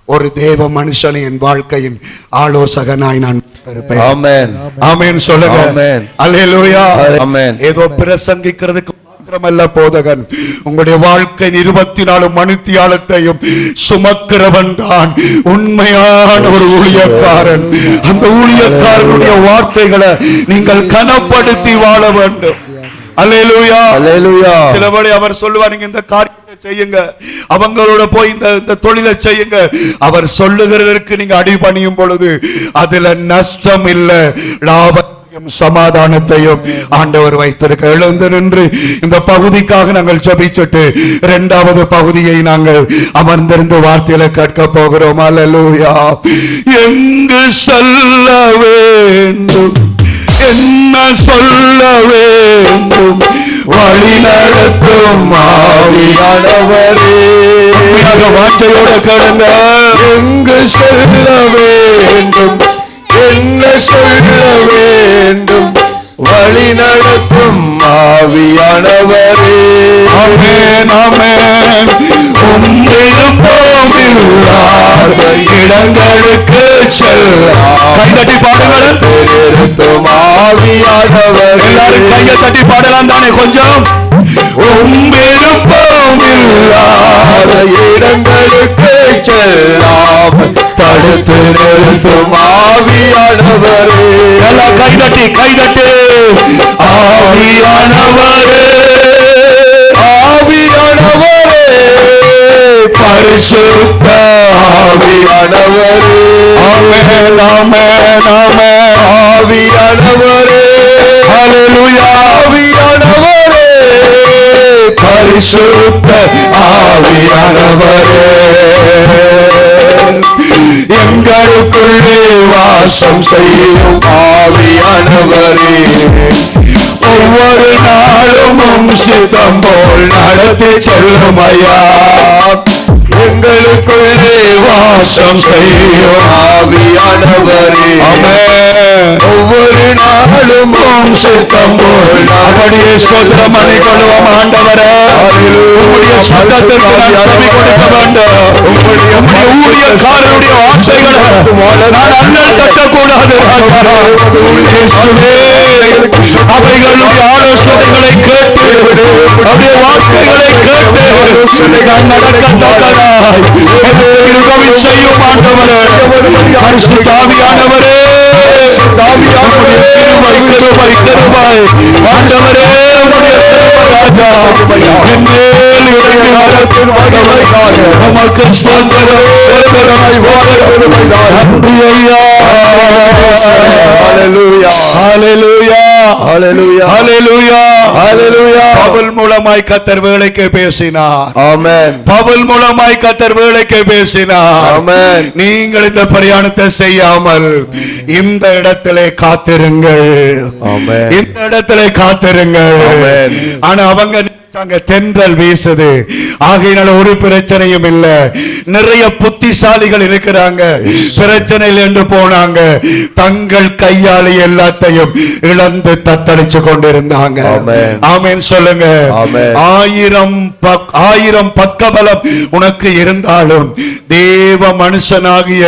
ஒரு தேவ மனுஷனை என் வாழ்க்கையின் ஆலோசகனாய் நான் இருப்பேன். ஆமென். ஆமென் சொல்லுங்க. ஆமென். அல்லேலூயா. ஆமென். ஏதோ பிரசங்கிக்கிறதுக்கு மாத்திரமல்ல போதகன், உங்களுடைய வாழ்க்கையின் 24 மணித்தியாலத்தையும் சுமக்கிறவன் தான் உண்மையான ஒரு ஊழியக்காரன். அந்த ஊழியக்காரனுடைய வார்த்தைகளை நீங்கள் கனப்படுத்தி வாழ வேண்டும். அல்லேலூயா, அல்லேலூயா. சிலவழி அவர் சொல்லுவார், நீங்க இந்த காரியத்தை செய்யுங்க, அவங்களோட போய் இந்த தொழிலை செய்யுங்க. அவர் சொல்லுகிறதற்கு நீங்க அடிபணியும் பொழுது அதுல நஷ்டம் இல்ல, லாபத்தையும் சமாதானத்தையும் ஆண்டவர் வைத்திருக்க. எழுந்து நின்று இந்த பகுதிக்காக நாங்கள் ஜெபிச்சுட்டு 2வது பகுதியை நாங்கள் அமர்ந்திருந்து வார்த்தையில கேட்க போகிறோம். அல்லேலூயா. எங்கு சொல்ல வேண்டும், என்ன சொல்ல வேண்டும், வழி நடத்தும் ஆவியானவரே வார்த்தையோட கேளுங்க. எங்கு செல்ல வேண்டும், என்ன சொல்ல வேண்டும், வழி நடத்தும் ஆவியானவரே. ஆமென் ஆமென். விருப்பம் இல்லாத இடங்களுக்கு செல்லாம் கைதட்டி பாடுங்கள். நிறுத்தும் ஆவியானவரே. எல்லாரும் கையை தட்டி பாடலாம் தானே கொஞ்சம். விருப்பம் இல்லாத இடங்களுக்கு செல்லாமல் தடுத்து நிறுத்தும் ஆவியானவரே. எல்லாம் கைதட்டி கைதட்டி. ஆவியானவரே, ஆவியானவரே, பரிசுத்த ஆவியானவரே. ஆமென் ஆமென் ஆமென். ஆவியானவரே, ஹல்லேலூயா. ஆவியானவரே, பரிசுத்த ஆவியானவரே, எங்களுக்குள்ளே வாசம் செய்யும் ஆவியானவரே, ஒவ்வொரு நாளும் சித்தம் போல் நடத்தி செல்லும் ஐயா. எங்களுக்குள்ளே வாசம் செய்யும் ஆவியானவரே, ஒவ்வொரு நாளும் சித்தம் போல் அப்படியே சோத்திரம் பண்ணிக்கொள்வோம் ஆண்டவரே. உம்முடைய சத்தத்திற்கு நான் செவி கொடுக்க வேண்டும். உம்முடைய ஊழியக்காரருடைய ஆசைகளை நான் அண்ணல் தட்டக்கூடாது. அவைகளுடைய ஆலோசனைகளை கேட்டு அவருடைய வார்த்தைகளை கேட்டு நான் நடக்கத்தக்கதாய் கிருபை செய்யும் ஆண்டவரே. பரிசுத்த ஆவியானவரே, உம்முடைய கிருபை கிருபை கிருபை ஆண்டவரே, உம்முடைய கிருபை ராஜா என் மேல் இறங்கி வரத்தின் வகையாக உமக்கு ஸ்தோத்திரம் நன்றி ஐயா. ஹல்லேலூயா, ஹல்லேலூயா, ஹல்லேலூயா, ஹல்லேலூயா, ஹல்லேலூயா. பவுல் மூலமாய் கர்த்தர் வேலைக்கு பேசினார். ஆமென், பவுல் மூலமாய் கர்த்தர் வேலைக்கு பேசினார். ஆமென். நீங்கள் இந்த பிரயாணத்தை செய்யாமல் இந்த இடத்திலே காத்திருங்கள். ஆமென். இந்த இடத்திலே காத்திருங்கள். ஆமென். ஆனா அவங்க அங்க தென்றல் வீசுது, ஆகையினால ஒரு பிரச்சனையும் இல்ல. நிறைய புத்திசாலிகள் இருக்கிறாங்க, பிரச்சனையில் என்று போனாங்க, தங்கள் கையாலே எல்லாத்தையும் இழந்து தத்தளிச்சு கொண்டிருந்தாங்க. ஆமென் சொல்லுங்க. ஆயிரம் பக்கபலம் உனக்கு இருந்தாலும் தேவ மனுஷனாகிய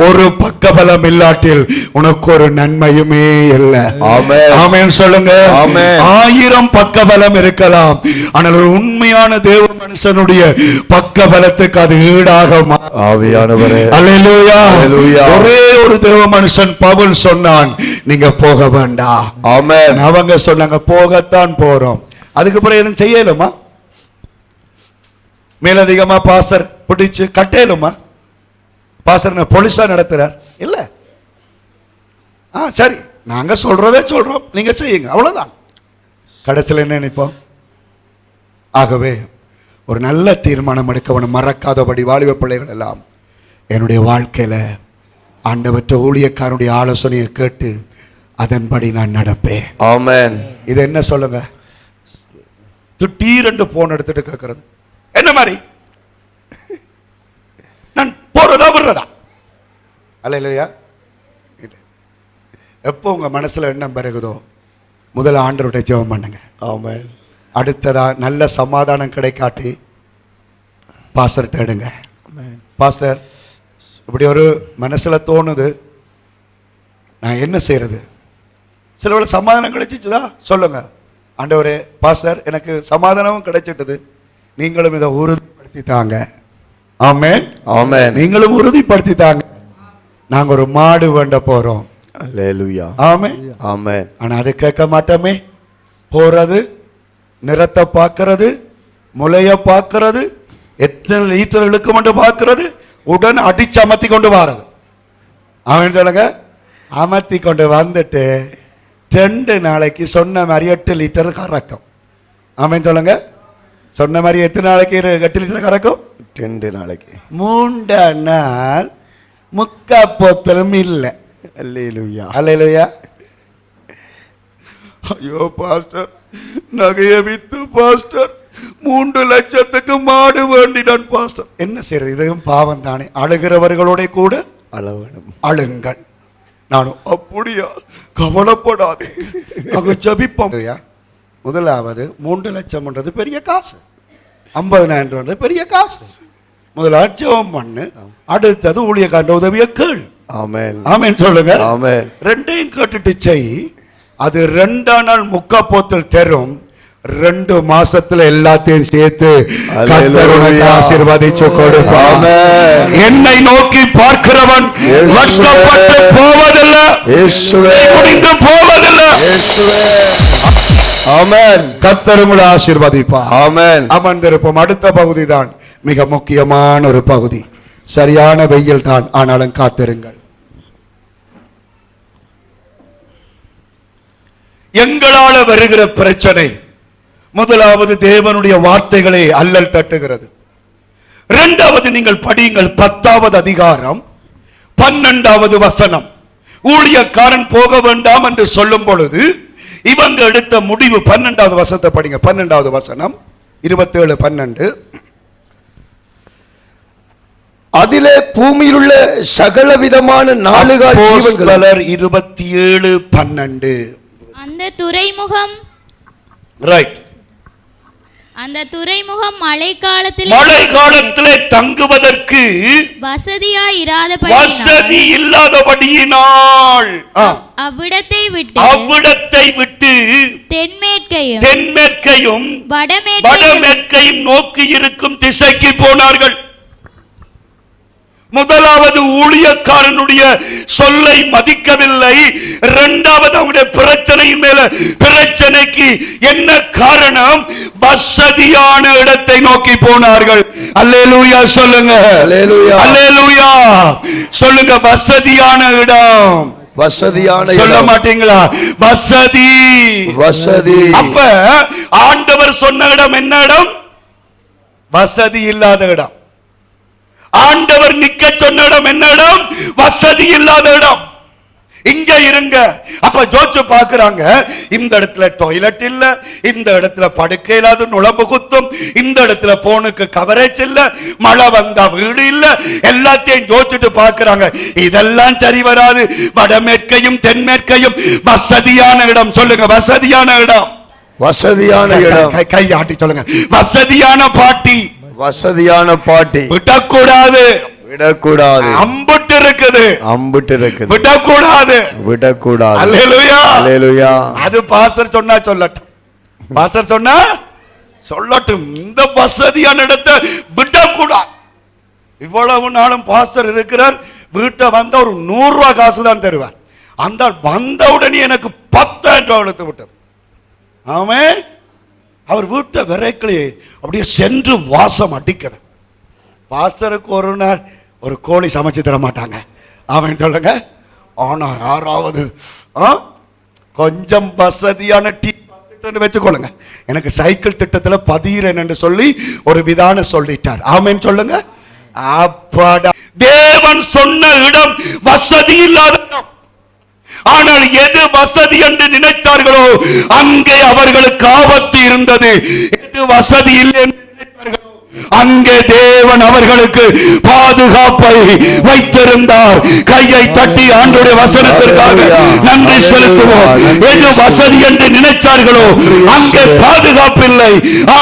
ஒரு பக்கபலம் இல்லாட்டில் உனக்கு ஒரு நன்மையுமே இல்லை. ஆமென் சொல்லுங்க. 1000 பக்கபலம் இருக்கலாம், ஆனால் ஒரு உண்மையான தேவ மனுஷனுடைய பக்கபலத்துக்கு அது ஈடாக ஆவியானவரே. அல்லேலூயா. ஒரே ஒரு தேவ மனுஷன் பவுல் சொன்னான், நீங்க போக வேண்டாம். ஆமென். அவங்க சொன்னாங்க போகத்தான் போறோம். அதுக்கு பிறகு என்ன செய்யலுமா? மேலதிகமா பாஸ்டர் பிடிச்சு கட்டேலுமா? பாஸ்டர் போலீஸா நடத்துறார் இல்ல. சரி, நாங்க சொல்றதே சொல்றோம், நீங்க செய்யுங்க, அவ்வளவுதான். கடைசியில் என்ன நினைப்போம்? ஆகவே ஒரு நல்ல தீர்மானம் எடுக்கவனும் மறக்காதபடி வாலிப பிள்ளைகள் எல்லாம் என்னுடைய வாழ்க்கையில ஆண்டவற்ற ஊழியக்காரனுடைய ஆலோசனையை கேட்டு அதன்படி நான் நடப்பேன். ஆமென். இது என்ன சொல்லுங்க? திடீரென்று போன் எடுத்துட்டு கேட்கறது என்ன மாதிரி? நான் போறதா விடுறதா? அல்லேலூயா. எப்போ உங்க மனசுல எண்ணம் பெருகுதோ முதல்ல ஆண்டவருடைய ஜெபம் பண்ணுங்க. ஆமென். அடுத்ததா நல்ல சமாதானம் கிடைக்காட்டி பாஸ்டர்கிட்ட எடுங்க. பாஸ்டர் இப்படி ஒரு மனசுல தோணுது, நான் என்ன செய்யறது? சில வேளை சமாதானம் கிடைச்சிச்சுதா சொல்லுங்க. ஆண்டவரே பாஸ்டர் எனக்கு சமாதானமும் கிடைச்சிட்டது, நீங்களும் இதை உறுதிப்படுத்தித்தாங்க. ஆமென் ஆமென். நீங்களும் உறுதிப்படுத்தித்தாங்க. நாங்க ஒரு மாடு வேண்ட போறோம். அல்லேலூயா. ஆமென் ஆமென். ஆனா அது கேட்க மாட்டோமே. போறது, நிறத்தை பார்க்கறது, முளைய பார்க்கறது, எத்தனை லிட்டர் இழுக்குமென்று பார்க்கறது, உடன் அடிச்சு அமர்த்தி கொண்டு வாரது. அவன் சொல்லுங்க, அமர்த்தி கொண்டு வந்துட்டு 2 நாளைக்கு சொன்ன மாதிரி 8 லிட்டர் கறக்கும். அவன் சொல்லுங்க, சொன்ன மாதிரி எத்தனை நாளைக்கு 8 லிட்டர் கறக்கும்? 2 நாளைக்கு. 3 நாள் முக்கா போத்தலும் இல்லை. அல்லேலூயா. அல்லேலூயா. ஐயோ பாஸ்டர், நகையை வித்து பாஸ்டர் 3 லட்சத்துக்கு எனக்கு மாடு வேண்டினான் பாஸ்டர். என்ன செய்யறது, இதுவும் பாவம் தானே. அழுகிறவர்களோட கூட அழுங்கள். நானும் அப்படியா, கவலைப்படாது, அங்க ஜபிப்போம். முதலாவது 3 லட்சம்ன்றது பெரிய காசு, 50,000 பெரிய காசு. முதலாவது ஜெபம் பண்ணு, அடுத்தது ஊழியக்காரன் உதவிய கேள். ஆமென் ஆமென் சொல்லுங்க. ஆமென். ரெண்டையும் கேட்டுட்டு செய். அது 2 நாள் முக்காப்போத்தில் தரும். 2 மாசத்துல எல்லாத்தையும் சேர்த்து ஆசீர்வதிச்சு கொடுப்பார். என்னை நோக்கி பார்க்கிறவன் வெட்கப்பட்டு போவதில்லை, முடிந்து போவதில்லை. ஆமென். கர்த்தர் உங்களை ஆசீர்வதிப்பார். ஆமென். அமர்ந்திருப்போம். அடுத்த பகுதி தான் மிக முக்கியமான ஒரு பகுதி. சரியான வெயில் தான், ஆனாலும் காத்திருங்கள். எங்களால வருகிற பிரச்சனை, முதலாவது தேவனுடைய வார்த்தைகளை அல்லல் தட்டுகிறது. இரண்டாவது நீங்கள் படியுங்கள் 10வது அதிகாரம் 12வது வசனம். ஊழியக்காரன் போக வேண்டாம் என்று சொல்லும் பொழுது இவங்க எடுத்த முடிவு. 12வது வசனத்தை படிங்க. 12வது வசனம் 27:12. அதிலே பூமியில் உள்ள சகல விதமான நாளுகால் ஜீவன்கள். 27:12. அந்த துறைமுகம் ரைட். அந்த துறைமுகம் மழைக்காலத்திலே தங்குவதற்கு வசதி இல்லாதபடியினால் அவ்விடத்தை விட்டு தென்மேற்கையும் வடமேற்கையும் நோக்கி இருக்கும் திசைக்கு போனார்கள். முதலாவது ஊழியக்காரனுடைய சொல்லை மதிக்கவில்லை. இரண்டாவது அவனுடைய பிரச்சனையின் மேல பிரச்சனைக்கு என்ன காரணம்? வசதியான இடத்தை நோக்கி போனார்கள். அல்லேலூயா சொல்லுங்க. அல்லேலூயா சொல்லுங்க. வசதியான இடம். வசதியான சொல்ல மாட்டீங்களா? வசதி. அப்ப ஆண்டவர் சொன்ன இடம் என்ன இடம்? வசதி இல்லாத இடம். ஆண்டவர் நிக்க சொன்ன இடம் என்ன இடம்? வசதி இல்லாத இடம். இங்க இருங்க. அப்ப ஜோச்சு பாக்குறாங்க, இந்த இடத்துல டாய்லெட் இல்ல, இந்த இடத்துல படுக்கை இல்லாத நுழம்பு குத்தும், இந்த இடத்துல போனுக்கு கவரேஜ் இல்ல, மழை வந்தா வீடு இல்ல, எல்லாத்தையும் ஜோச்சிட்டு பாக்குறாங்க. இதெல்லாம் சரி வராது. வடமேற்கையும் தென்மேற்கையும் வசதியான இடம். சொல்லுங்க, வசதியான இடம். வசதியான இடம். கையாட்டி சொல்லுங்க, வசதியான பாட்டி. வசதியான பாட்டி. விடக்கூடாது. அம்புட்டு இருக்குது. விடக்கூடாது. அல்லேலூயா. அது பாஸ்டர் சொன்னா சொல்லட்டும். பாஸ்டர் சொன்னா சொல்லட்டும். இந்த வசதியான இடத்தை விடக்கூடாது. இவ்வளவு நாளும் பாஸ்டர் இருக்கிறார். வீட்டை வந்த ஒரு 100 ரூபாய் காசு தான் தருவார். அந்த வந்த உடனே எனக்கு 10,000 ரூபாய் எடுத்து விட்டது. ஆமே. அவர் வீட்டை விரைக்கலே அப்படியே சென்று வாசம் அடிக்கிற. பாஸ்டருக்கு ஒரு நாள் ஒரு கோழி சமைச்சு தர மாட்டாங்க. அவன் சொல்லுங்க. ஆனா யாராவது கொஞ்சம் வசதியான டீ வச்சுக்கொள்ளுங்க. எனக்கு சைக்கிள் திட்டத்துல பதிகிறேன் என்று சொல்லி ஒரு விதான சொல்லிட்டார். ஆமேன்னு சொல்லுங்க. அப்பாடா, தேவன் சொன்ன இடம் வசதி இல்லாத இடம். ஆனால் எது வசதி என்று நினைத்தார்களோ அங்கே அவர்களுக்கு ஆபத்து இருந்தது. எது வசதி இல்லை என்று நினைத்தார்களோ அங்கே தேவன் அவர்களுக்கு பாதுகாப்பை வைத்திருந்தார். கையை தட்டி ஆண்டவருடைய வசனத்திற்காக நன்றி செலுத்துவோம். எது வசதி என்று நினைத்தார்களோ அங்கே பாதுகாப்பு இல்லை.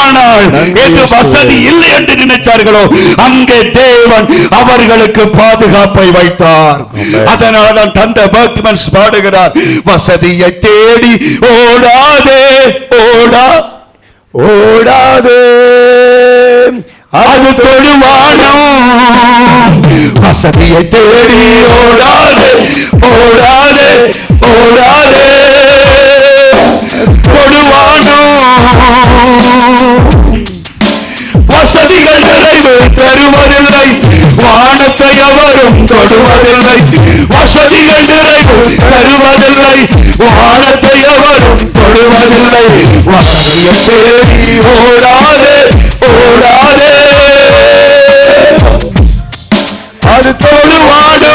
ஆனால் எது வசதி இல்லை என்று நினைத்தார்களோ அங்கே தேவன் அவர்களுக்கு பாதுகாப்பை வைத்தார். அதனால்தான் தந்தை பர்க்மன்ஸ் பாடுகிறார், வசதியை தேடி ஓடாதே ஓடாதே அது தொழுவானோ. வசதியை தேடி ஓடாதே தொழுவானோ. வசதிகள் நிறைவு தருவதில்லை, வானத்தை அவரும் தொடுவதில்லை. வசதிகள் நிறைவு தருவதில்லை, வானத்தை அவரும் தொடுவதில்லை. வசதியை தேடி ஓடாதே அது தொழுவானோ.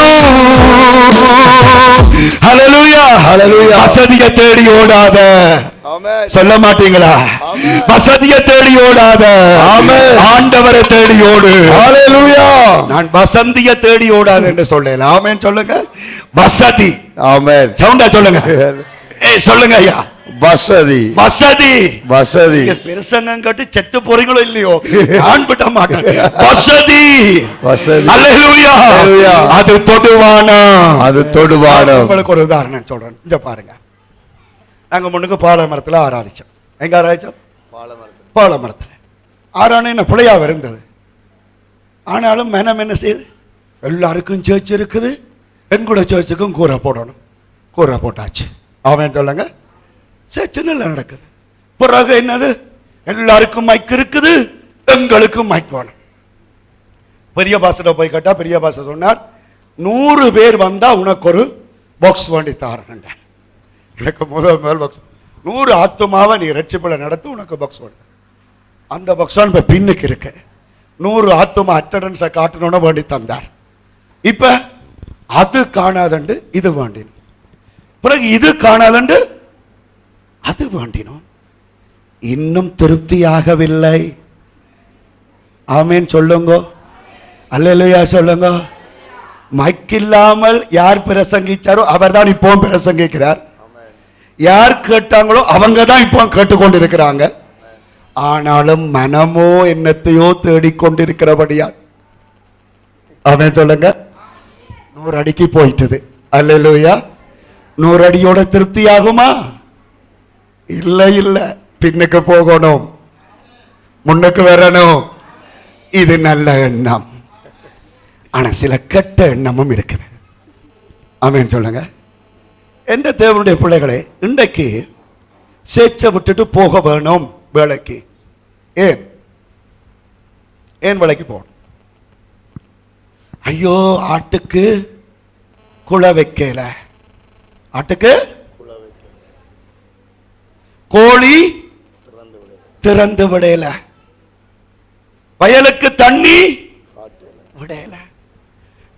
ஹல்லேலூயா. வசதியை தேடி ஓடாத. சொல்ல மாட்டீங்களா? வசதியை தேடி ஓடாத, ஆண்டவரை தேடி ஓடு. நான் வசந்தியை தேடி ஓடாத என்று சொல்லல. ஆமென் சொல்லுங்க. வசதி. ஆமென். சவுண்டா சொல்லுங்க. சொல்லுங்க ஐயா. வசதி வசதி வசதி. பிரசங்கம் கட்டு செத்து போறீங்களோ இல்லையோ, நான் விட மாட்டேன். வசதி வசதி. அல்லேலூயா. அது தொடுவானா, அது தொடுவானா. உங்களுக்கு ஒரு உதாரணம் சொல்றேன். இங்க பாருங்க. நாங்க முன்னுக்கு பால மரத்துல ஆராய்ச்சோம். எங்க ஆராய்ச்சோம்? பால மரத்துல ஆரான என்ன பிள்ளையா இருந்தது. ஆனாலும் மனம் என்ன செய்யுது? எல்லாருக்கும் சேர்ச்சி இருக்குது, எங்கூட சேர்ச்சுக்கும் கூரை போடணும். கூரை போட்டாச்சு. அவன் சொல்லுங்க, சேர்ச்சி நல்லா நடக்குது. பிறகு என்னது? எல்லாருக்கும் மைக் இருக்குது, எங்களுக்கும் மைக் வேணும். பெரிய பாசட போய் கேட்டா பெரிய பாச சொன்னார், 100 பேர் வந்தா உனக்கு ஒரு பாக்ஸ் வேண்டி தாரேன். எனக்கு முதல் 100 ஆத்துமாவை நீ ரட்சிப்புல நடத்து, உனக்கு பாக்ஸ் வேணும். அந்த பாக்ஸ் இப்ப பின்னுக்கு இருக்கு. 100 ஆத்துமா அட்டண்டன்ஸை காட்டணும்னு வேண்டி தந்தார். இப்ப அது காணாதண்டு இது வேண்டினோம். பிறகு இது காணாதண்டு அது வேண்டினோம். இன்னும் திருப்தியாகவில்லை. ஆமேன் சொல்லுங்க. அல்லேலூயா சொல்லுங்க. மைக் இல்லாமல் யார் பிரசங்கிச்சாரோ அவர் தான் இப்போ பிரசங்கிக்கிறார். யார் கேட்டாங்களோ அவங்க தான் இப்போ கேட்டுக்கொண்டு இருக்கிறாங்க. ஆனாலும் மனமோ என்னத்தையோ தேடிக்கொண்டிருக்கிறபடியா. ஆமென் சொல்லுங்க. 100 அடிக்கு போயிட்டது. அல்லேலூயா. 100 அடியோட திருப்தி ஆகுமா? இல்ல இல்ல, பின்னுக்கு போகணும், முன்னுக்கு வரணும். இது நல்ல எண்ணம். ஆனா சில கெட்ட எண்ணமும் இருக்குது. ஆமென் சொல்லுங்க. எந்த தேவனுடைய பிள்ளைகளே, இன்றைக்கு சேச்சை விட்டுட்டு போக வேணும் வேலைக்கு. ஏன் ஏன் வேலைக்கு போகணும்? ஐயோ, ஆட்டுக்கு குள வைக்கல, ஆட்டுக்கு கோழி திறந்து விடல, வயலுக்கு தண்ணி விடல,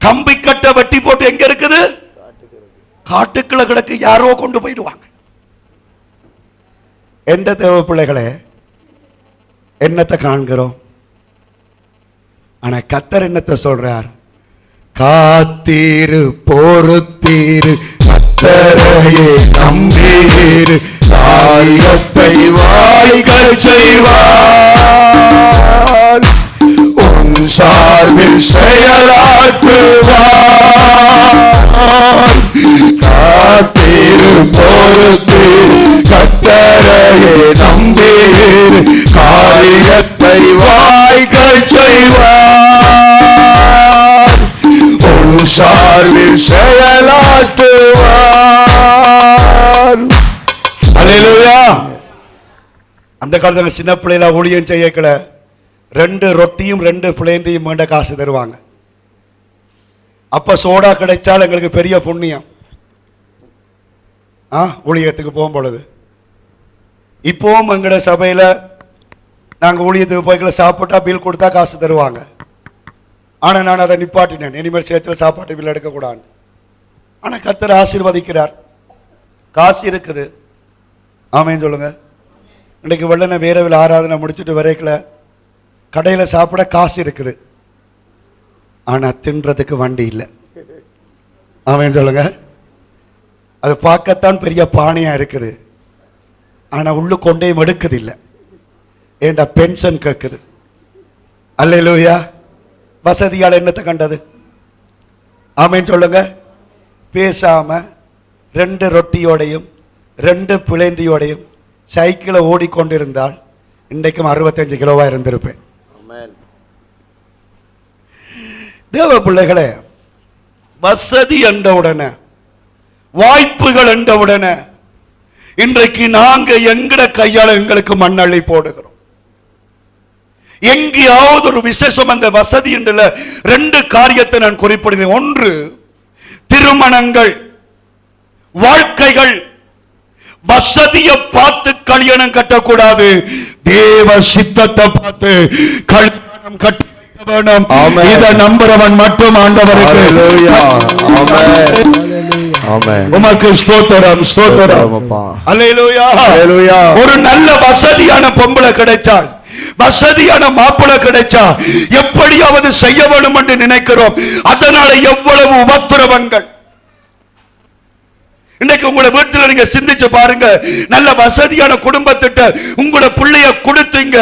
கம்பி கட்ட வெட்டி போட்டு எங்க இருக்குது? காட்டுக்குள்ள கிடக்கு, யாரோ கொண்டு போயிடுவாங்க. எந்த தேவ பிள்ளைகளே, என்னத்தை காண்கிறோம்? ஆனா கர்த்தர் என்னத்தை சொல்றார்? காத்தீரு பொறுத்தீரு, கர்த்தரையே நம்பீரு, காரியத்தை வாய்கள் செய்வார், உன் சார்பில் செயலாற்றுவார். காத்தீரு பொறுத்தீரு, கர்த்தரையே நம்பீரு, காரியத்தை வாய்கள் செய்வார், உன் சார்பில் செயலாற்றுவார். அல்லேலூயா. அந்த காலத்துல சின்ன பிள்ளைல ஊழியம் செய்யக்கல 2 ரொட்டியும் 2 பிளேண்டையும் வேண்ட காசு தருவாங்க. அப்ப சோடா கிடைச்சால் எங்களுக்கு பெரிய புண்ணியம். ஊழியத்துக்கு போகும் பொழுது. இப்போவும் எங்கட சபையில நாங்க ஊழியத்துக்கு போய்க்கல சாப்பிட்டா பில் கொடுத்தா காசு தருவாங்க. ஆனா நான் அதை நிப்பாட்டினேன். இனிமேல் சேர்த்துல சாப்பாட்டு பில் எடுக்க கூடாது. ஆனா கர்த்தர் ஆசீர்வதிக்கிறார். காசு இருக்குது. ஆமென் சொல்லுங்க. இன்னைக்கு வெள்ளன வேறவில் ஆராதனை முடிச்சுட்டு வரைக்கல கடையில சாப்பிட காசு இருக்குது. ஆனா தின்றதுக்கு வண்டி இல்லை. ஆமென் சொல்லுங்க. அது பார்க்கத்தான் பெரிய பானையா இருக்குது. ஆனா உள்ளு கொண்டே எடுக்குது இல்லை. ஏண்டா பென்ஷன் கேட்குது. அல்லேலூயா. வசதியால் என்னத்தை கண்டது? ஆமென் சொல்லுங்க. பேசாம 2 ரொட்டியோடையும் 2 பிளேண்டியோடையும் சைக்கிளை ஓடிக்கொண்டிருந்தால் இன்றைக்கும் 65 கிலோவா இருந்திருப்பேன். தேவ பிள்ளைகளே, வசதி என்றவுடனே, வாய்ப்புகள் என்றவுடனே இன்றைக்கு நாங்க எங்கட கையால எங்களுக்கு மண்ணள்ளி போடுகிறோம். எங்கேயாவது ஒரு விசேஷம் அந்த வசதி என்ற 2 காரியத்தை நான் குறிப்பிடுகிறேன். ஒன்று, திருமணங்கள், வாழ்க்கைகள். வசதியை பார்த்து கல்யாணம் கட்டக்கூடாது. தேவ சித்தத்தை பார்த்து கல்யாணம் கட்ட வேணும். இதை நம்புறவன் மட்டும் ஆண்டவருக்கு. ஆமென். உமக்கு ஸ்தோத்திரம், ஸ்தோத்திரம். அப்பா. அல்லேலூயா. அல்லேலூயா. ஒரு நல்ல வசதியான பொம்பளை கிடைச்சால், வசதியான மாப்பிளை கிடைச்சா எப்படியாவது செய்ய வேண்டும் என்று நினைக்கிறோம். அதனால எவ்வளவு உபத்திரவங்கள். இன்னைக்கு உங்களோட வீட்டில் நீங்க சிந்திச்சு பாருங்க. நல்ல வசதியான குடும்பத்திட்ட உங்களோட பிள்ளைய கொடுத்தீங்க.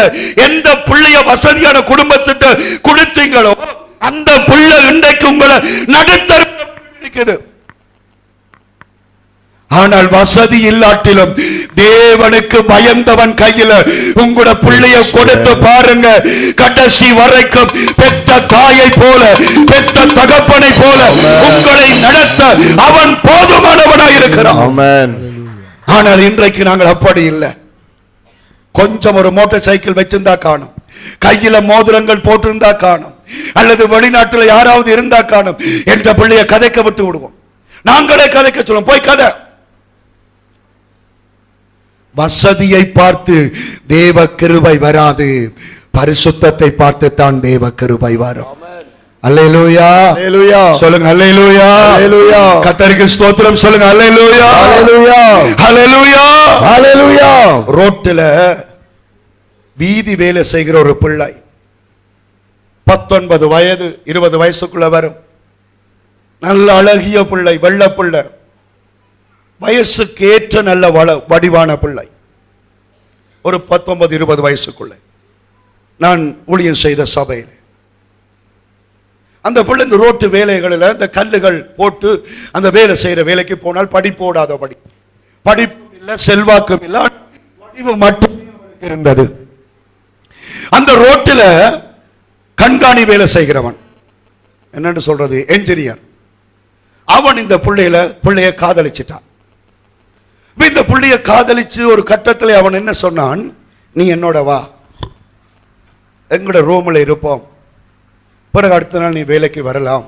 எந்த பிள்ளைய வசதியான குடும்பத்திட்ட கொடுத்தீங்களோ அந்த பிள்ளை இன்றைக்கு உங்களை நடுத்தர. ஆனால் வசதி இல்லாட்டிலும் தேவனுக்கு பயந்தவன் கையில உங்களோட பிள்ளைய கொடுத்து பாருங்க. கடைசி வரைக்கும் பெத்த தாயை போல, பெத்த தகப்பனை போல உங்களை நடத்த அவன் போதுமானவனாய் இருக்கிறான். ஆமென். ஆனால் இன்றைக்கு நாங்கள் அப்படி இல்லை. கொஞ்சம் ஒரு மோட்டார் சைக்கிள் வச்சிருந்தா காணும், கையில மோதிரங்கள் போட்டிருந்தா காணும், அல்லது வெளிநாட்டில் யாராவது இருந்தா காணும் என்ற பிள்ளைய கதைக்க விட்டு விடுவோம். நாங்களே கதைக்க சொல்லுவோம், போய் கதை. வசதியை பார்த்து தேவ கிருபை வராது, பரிசுத்தத்தை பார்த்து தான் தேவ கிருபை வரும். அல்லேலூயா. அல்லேலூயா. சொல்லுங்க அல்லேலூயா. அல்லேலூயா. கர்த்தருக்கு ஸ்தோத்திரம் சொல்லுங்க அல்லேலூயா. அல்லேலூயா. அல்லேலூயா. அல்லேலூயா. ரோட்டில வீதி வேலை செய்கிற ஒரு பிள்ளை 19 வயது 20 வயசுக்குள்ள வரும். நல்ல அழகிய பிள்ளை, வெள்ள பிள்ளை, வயசுக்கு ஏற்ற நல்ல வடிவான பிள்ளை. ஒரு 19-20 வயசுக்குள்ள நான் ஊழியம் செய்த சபையில் அந்த பிள்ளை இந்த ரோட்டு வேலைகளில் இந்த கல்லுகள் போட்டு அந்த வேலை செய்யற வேலைக்கு போனால் படிப்போடாதபடி, படிப்பு இல்லை, செல்வாக்கும் இல்லை, வடிவு மட்டும் இருந்தது. அந்த ரோட்டில் கண்காணி வேலை செய்கிறவன், என்னன்னு சொல்றது, என்ஜினியர், அவன் இந்த பிள்ளைய காதலிச்சிட்டான். இந்த புள்ளைய காதலிச்சு ஒரு கட்டத்தில் அவன் என்ன சொன்னான், நீ என்னோட வா, எங்களோட ரூம்ல இருப்போம், பிறகு அடுத்த நாள் நீ வேலைக்கு வரலாம்.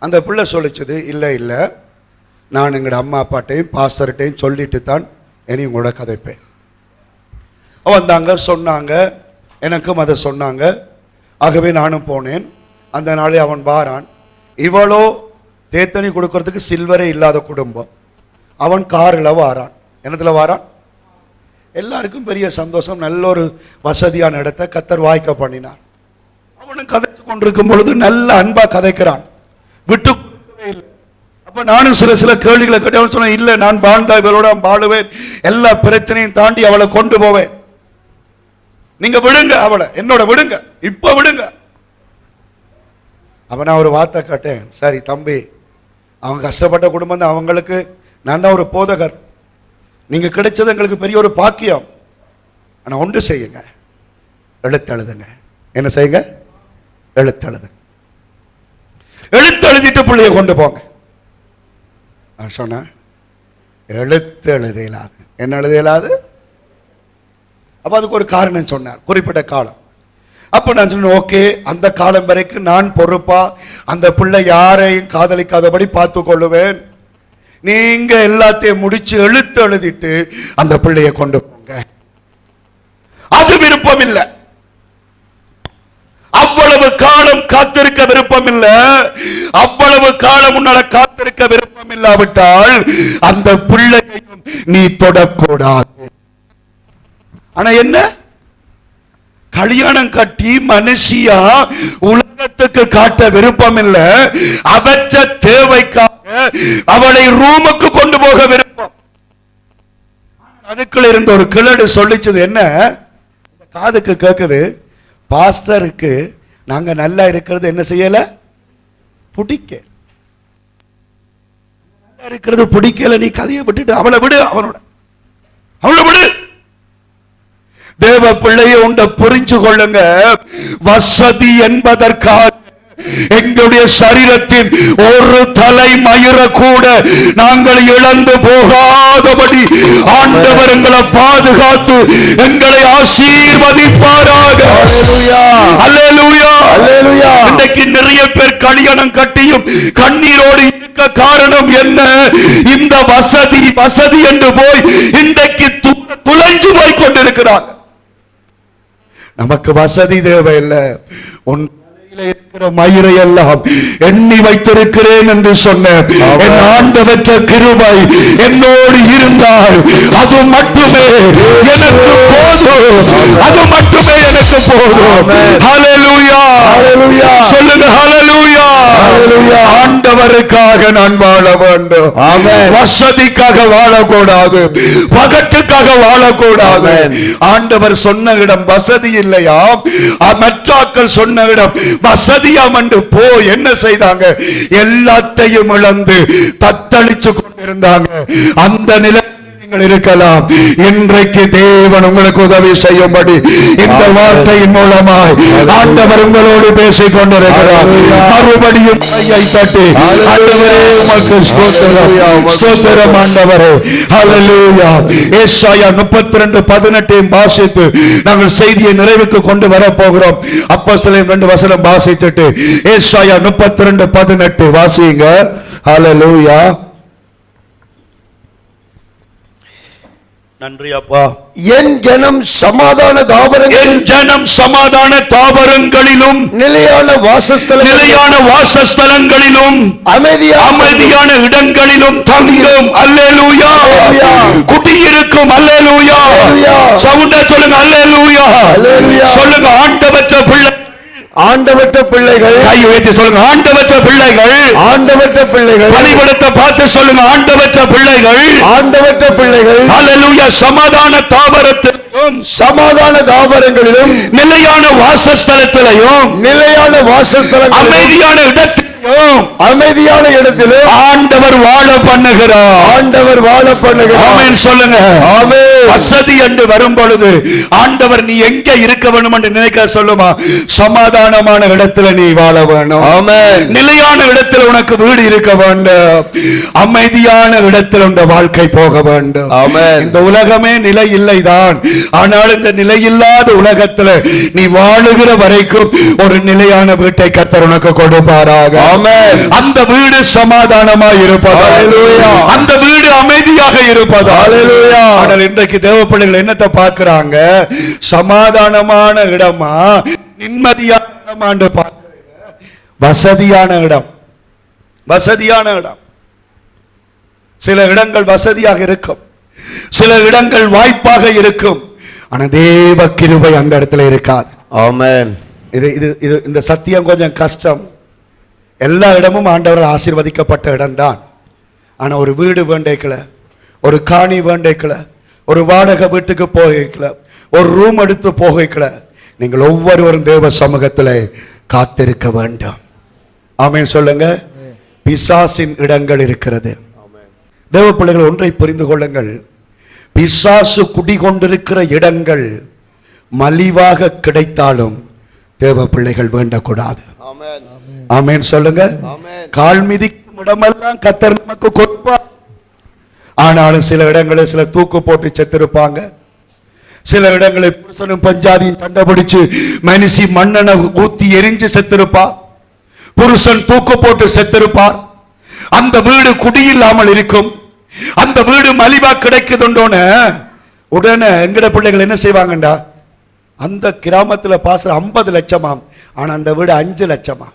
அந்த பிள்ளை சொல்லிச்சது, இல்லை இல்லை, நான் எங்களோட அம்மா அப்பாட்டையும் பாஸ்டர்கிட்டையும் சொல்லிட்டு தான் இனி உங்களோட கதைப்பேன். வந்தாங்க, சொன்னாங்க, எனக்கும் அதை சொன்னாங்க. ஆகவே நானும் போனேன். அந்த நாளே அவன் வாரான். இவளோ தேத்தனி கொடுக்கறதுக்கு சில்வரே இல்லாத குடும்பம். அவன் காரில் வாரான். என்னத்துல வாரான்? எல்லாருக்கும் பெரிய சந்தோஷம். நல்ல ஒரு வசதியான இடத்தை கத்தர் வாய்க்க பண்ணினார். அவனும் கதைச்சு கொண்டிருக்கும் பொழுது நல்ல அன்பா கதைக்கிறான், விட்டு இல்லை. அப்ப நானும் சில கேள்விகளை கேட்டு அவன் சொன்னேன், இல்லை நான் வாழ்ந்தா இவளோட வாழுவேன், எல்லா பிரச்சனையும் தாண்டி அவளை கொண்டு போவேன், நீங்க விடுங்க அவளை, என்னோட விடுங்க, இப்ப விடுங்க. அப்ப நான் ஒரு வார்த்தை கேட்டேன், சரி தம்பி, அவங்க கஷ்டப்பட்ட குடும்பம் தான், அவங்களுக்கு நான் தான் ஒரு போதகர், நீங்க கிடைச்சது எங்களுக்கு பெரிய ஒரு பாக்கியம். ஆனா ஒன்று செய்யுங்க, எழுத்தெழுதுங்க. என்ன செய்யுங்க? எழுத்தெழுதுங்க. எழுத்தெழுதிட்டு பிள்ளைய கொண்டு போங்க. நான் சொன்னேன், எழுத்து எழுதலாது. என்ன எழுதலாது? அப்ப அதுக்கு ஒரு காரணம் சொன்னார், குறிப்பிட்ட காலம். அப்ப நான் சொன்னேன், ஓகே, அந்த காலம் வரைக்கும் நான் பொறுப்பா அந்த பிள்ளை யாரையும் காதலிக்காதபடி பார்த்து கொள்ளுவேன். நீங்க எல்லாத்தையும் முடிச்சு எழுத்து எழுதிட்டு அந்த பிள்ளைய கொண்டு போங்க. அது விருப்பம் இல்லை. அவ்வளவு காலம் காத்திருக்க விருப்பம் இல்லை. அவ்வளவு காலம் உன்னால காத்திருக்க விருப்பம் இல்லாவிட்டால் அந்த பிள்ளையையும் நீ தொடக்கூடாது. ஆனா என்ன, கல்யாணம் கட்டி மனுஷியா உலகத்துக்கு காட்ட விருப்பம் இல்லை. அவற்ற தேவைக்காக அவளை ரூமுக்கு கொண்டு போக விருப்பம். அதுக்குள்ள இருந்த ஒரு கிழடு சொல்லிச்சது என்ன, காதுக்கு கேக்குது, பாஸ்டருக்கு நாங்க நல்லா இருக்கிறது என்ன செய்யல, பிடிக்க இருக்கிறது பிடிக்கல, நீ கதையை விட்டுட்டு அவளை விடு, அவளை விடு. தேவ பிள்ளையை உண்ட புரிஞ்சு கொள்ளுங்க. வசதி என்பதற்காக எங்களுடைய சரீரத்தின் ஒரு தலை மயிர கூட நாங்கள் இழந்து போகாதபடி ஆண்டவர் எங்களை பாதுகாத்து எங்களை ஆசீர்வதிப்பாராக. அல்லேலூயா, அல்லேலூயா. இன்றைக்கு நிறைய பேர் கல்யாணம் கட்டியும் கண்ணீரோடு இருக்க காரணம் என்ன? இந்த வசதி வசதி என்று போய் இன்றைக்கு துளைஞ்சு போய் கொண்டிருக்கிறார். நமக்கு வசதி தேவையில்லை. உன் மயிரை எல்லாம் எண்ணி வைத்திருக்கிறேன் என்று சொன்ன என் ஆண்டவர் கிருபை என்னோடு இருந்தால் அது மட்டுமே எனக்கு போதும். அது மட்டுமே எனக்கு போதும். ஹல்லேலூயா, ஹல்லேலூயா சொல்லுங்க. ஹல்லேலூயா, ஹல்லேலூயா. ஆண்டவருக்காக நான் வாழ வேண்டும். ஆமென். வசதிக்காக வாழக்கூடாது, பகட்டுக்காக வாழக்கூடாது. ஆண்டவர் சொன்ன இடம் வசதி இல்லையா, மற்றாக்கள் சொன்ன இடம் வசதியாம் என்று போ என்ன செய்தாங்க, எல்லாத்தையும் இழந்து தத்தளிச்சு கொண்டிருந்தாங்க. அந்த நிலை இருக்கலாம். இன்றைக்கு தேவன் உங்களுக்கு உதவி செய்யும்படி இந்த வார்த்தையின் மூலமாய் ஆண்டவர் உங்களோடு பேசிக் கொண்டிருக்கிறார். மறுபடியும் கையை தட்டி ஸ்தோத்திரம் ஆண்டவரே. ஹல்லேலூயா. ஏசாயா 32:18 வாசித்து நாங்கள் செய்தியை நிறைவுக்கு கொண்டு வர போகிறோம். அப்போஸ்தலர் 2 வசனம் வாசிச்சுட்டு ஏசாயா 32:18 வாசிங்க. ஹல்லேலூயா. நன்றி அப்பா. என் ஜனம் சமாதான தாவரங்களிலும் நிலையான வாசஸ்தலங்களிலும் அமைதியான இடங்களிலும் தங்கும். அல்லேலூயா. குடியிருக்கும். அல்லேலூயா. சவுண்டா சொல்லுங்க. அல்லேலூயா. சொல்லுங்க. ஆண்டவற்ற பிள்ளைகள் கை உயர்த்தி சொல்லுங்க. ஆண்டவற்ற பிள்ளைகள் பலிபடத்தை பார்த்து சொல்லுங்க. ஆண்டவற்ற பிள்ளைகள் ஹல்லேலூயா. சமாதான தாவரங்களிலும் நிலையான வாசஸ்தலத்திலும் அமைதியான இடத்திலும் ஆண்டவர் வாழ பண்ணுகிறார். ஆமென் சொல்லுங்க. ஆமென். வசதி என்று வரும் பொழுது ஆண்டவர் நீ எங்க இருக்க வேண்டும் என்று நினைக்க சொல்லுமா, சமாதானமான இடத்துல நீ வாழ வேண்டும். ஆமென். நிலையான இடத்துல உனக்கு வீடு இருக்க வேண்டும். அமைதியான இடத்துல உன் வாழ்க்கை போக வேண்டும். ஆமென். இந்த உலகமே நிலை இல்லைதான், ஆனால் இந்த நிலையில்லாத உலகத்துல நீ வாழுகிற வரைக்கும் ஒரு நிலையான வீட்டை கர்த்தர் உனக்கு கொடுப்பாராக. ஆமென். அந்த வீடு சமாதானமாய் இருப்பது. ஹல்லேலூயா. அந்த வீடு அமைதியாக இருப்பது. ஹல்லேலூயா. ஆனால் இன்றைக்கு தேவ பிள்ளைகள் என்னத்தை பார்க்கறாங்க, சமாதானமான இடமா நிம்மதியான இடமா என்று பார்க்கறாங்க. வசதியான இடம். சில இடங்கள் வசதியாக இருக்கும், சில இடங்கள் வாய்ப்பாக இருக்கும், ஆனா தேவ கிருபை அந்த இடத்துல இருக்காது. ஆமென். இது இந்த சத்தியம் கொஞ்சம் கஷ்டம். எல்லா இடமும் ஆண்டவர் ஆசீர்வதிக்கப்பட்ட இடம்தான். ஆனா ஒரு வீடு வேண்டைக்கல, ஒரு காணி வேண்டைக்கல, ஒரு வாடகை வீட்டுக்கு போகல, ஒரு ரூம் எடுத்து போகல, நீங்கள் ஒவ்வொருவரும் தேவ சமூகத்தில் காத்திருக்க வேண்டும். ஆமென் சொல்லுங்க. பிசாசின் இடங்கள் இருக்கிறது. தேவ பிள்ளைகள் ஒன்றை புரிந்து கொள்ளுங்கள், பிசாசு குடிகொண்டிருக்கிற இடங்கள் மலிவாக கிடைத்தாலும் தேவ பிள்ளைகள் வேண்டக்கூடாது. ஆமென் சொல்லுங்க. கால் மிதிக்கும் இடமெல்லாம் கர்த்தர் நமக்கு கொடுப்பார். ஆனாலும் சில இடங்களில் சில தூக்கு போட்டு செத்திருப்பாங்க, சில இடங்களில் புருஷனும் பஞ்சாதியும் சண்டை பிடிச்சு மனுஷி மண்ணெண்ண ஊத்தி எரிஞ்சு செத்திருப்பா, புருஷன் தூக்கு போட்டு செத்திருப்பார். அந்த வீடு குடியில்லாமல் இருக்கும். அந்த வீடு மலிவா கிடைக்குதுண்டோன்னு உடனே எங்கட பிள்ளைகள் என்ன செய்வாங்கண்டா, அந்த கிராமத்துல பாச 50 லட்சமாம், ஆனா அந்த வீடு 5 லட்சமாம்.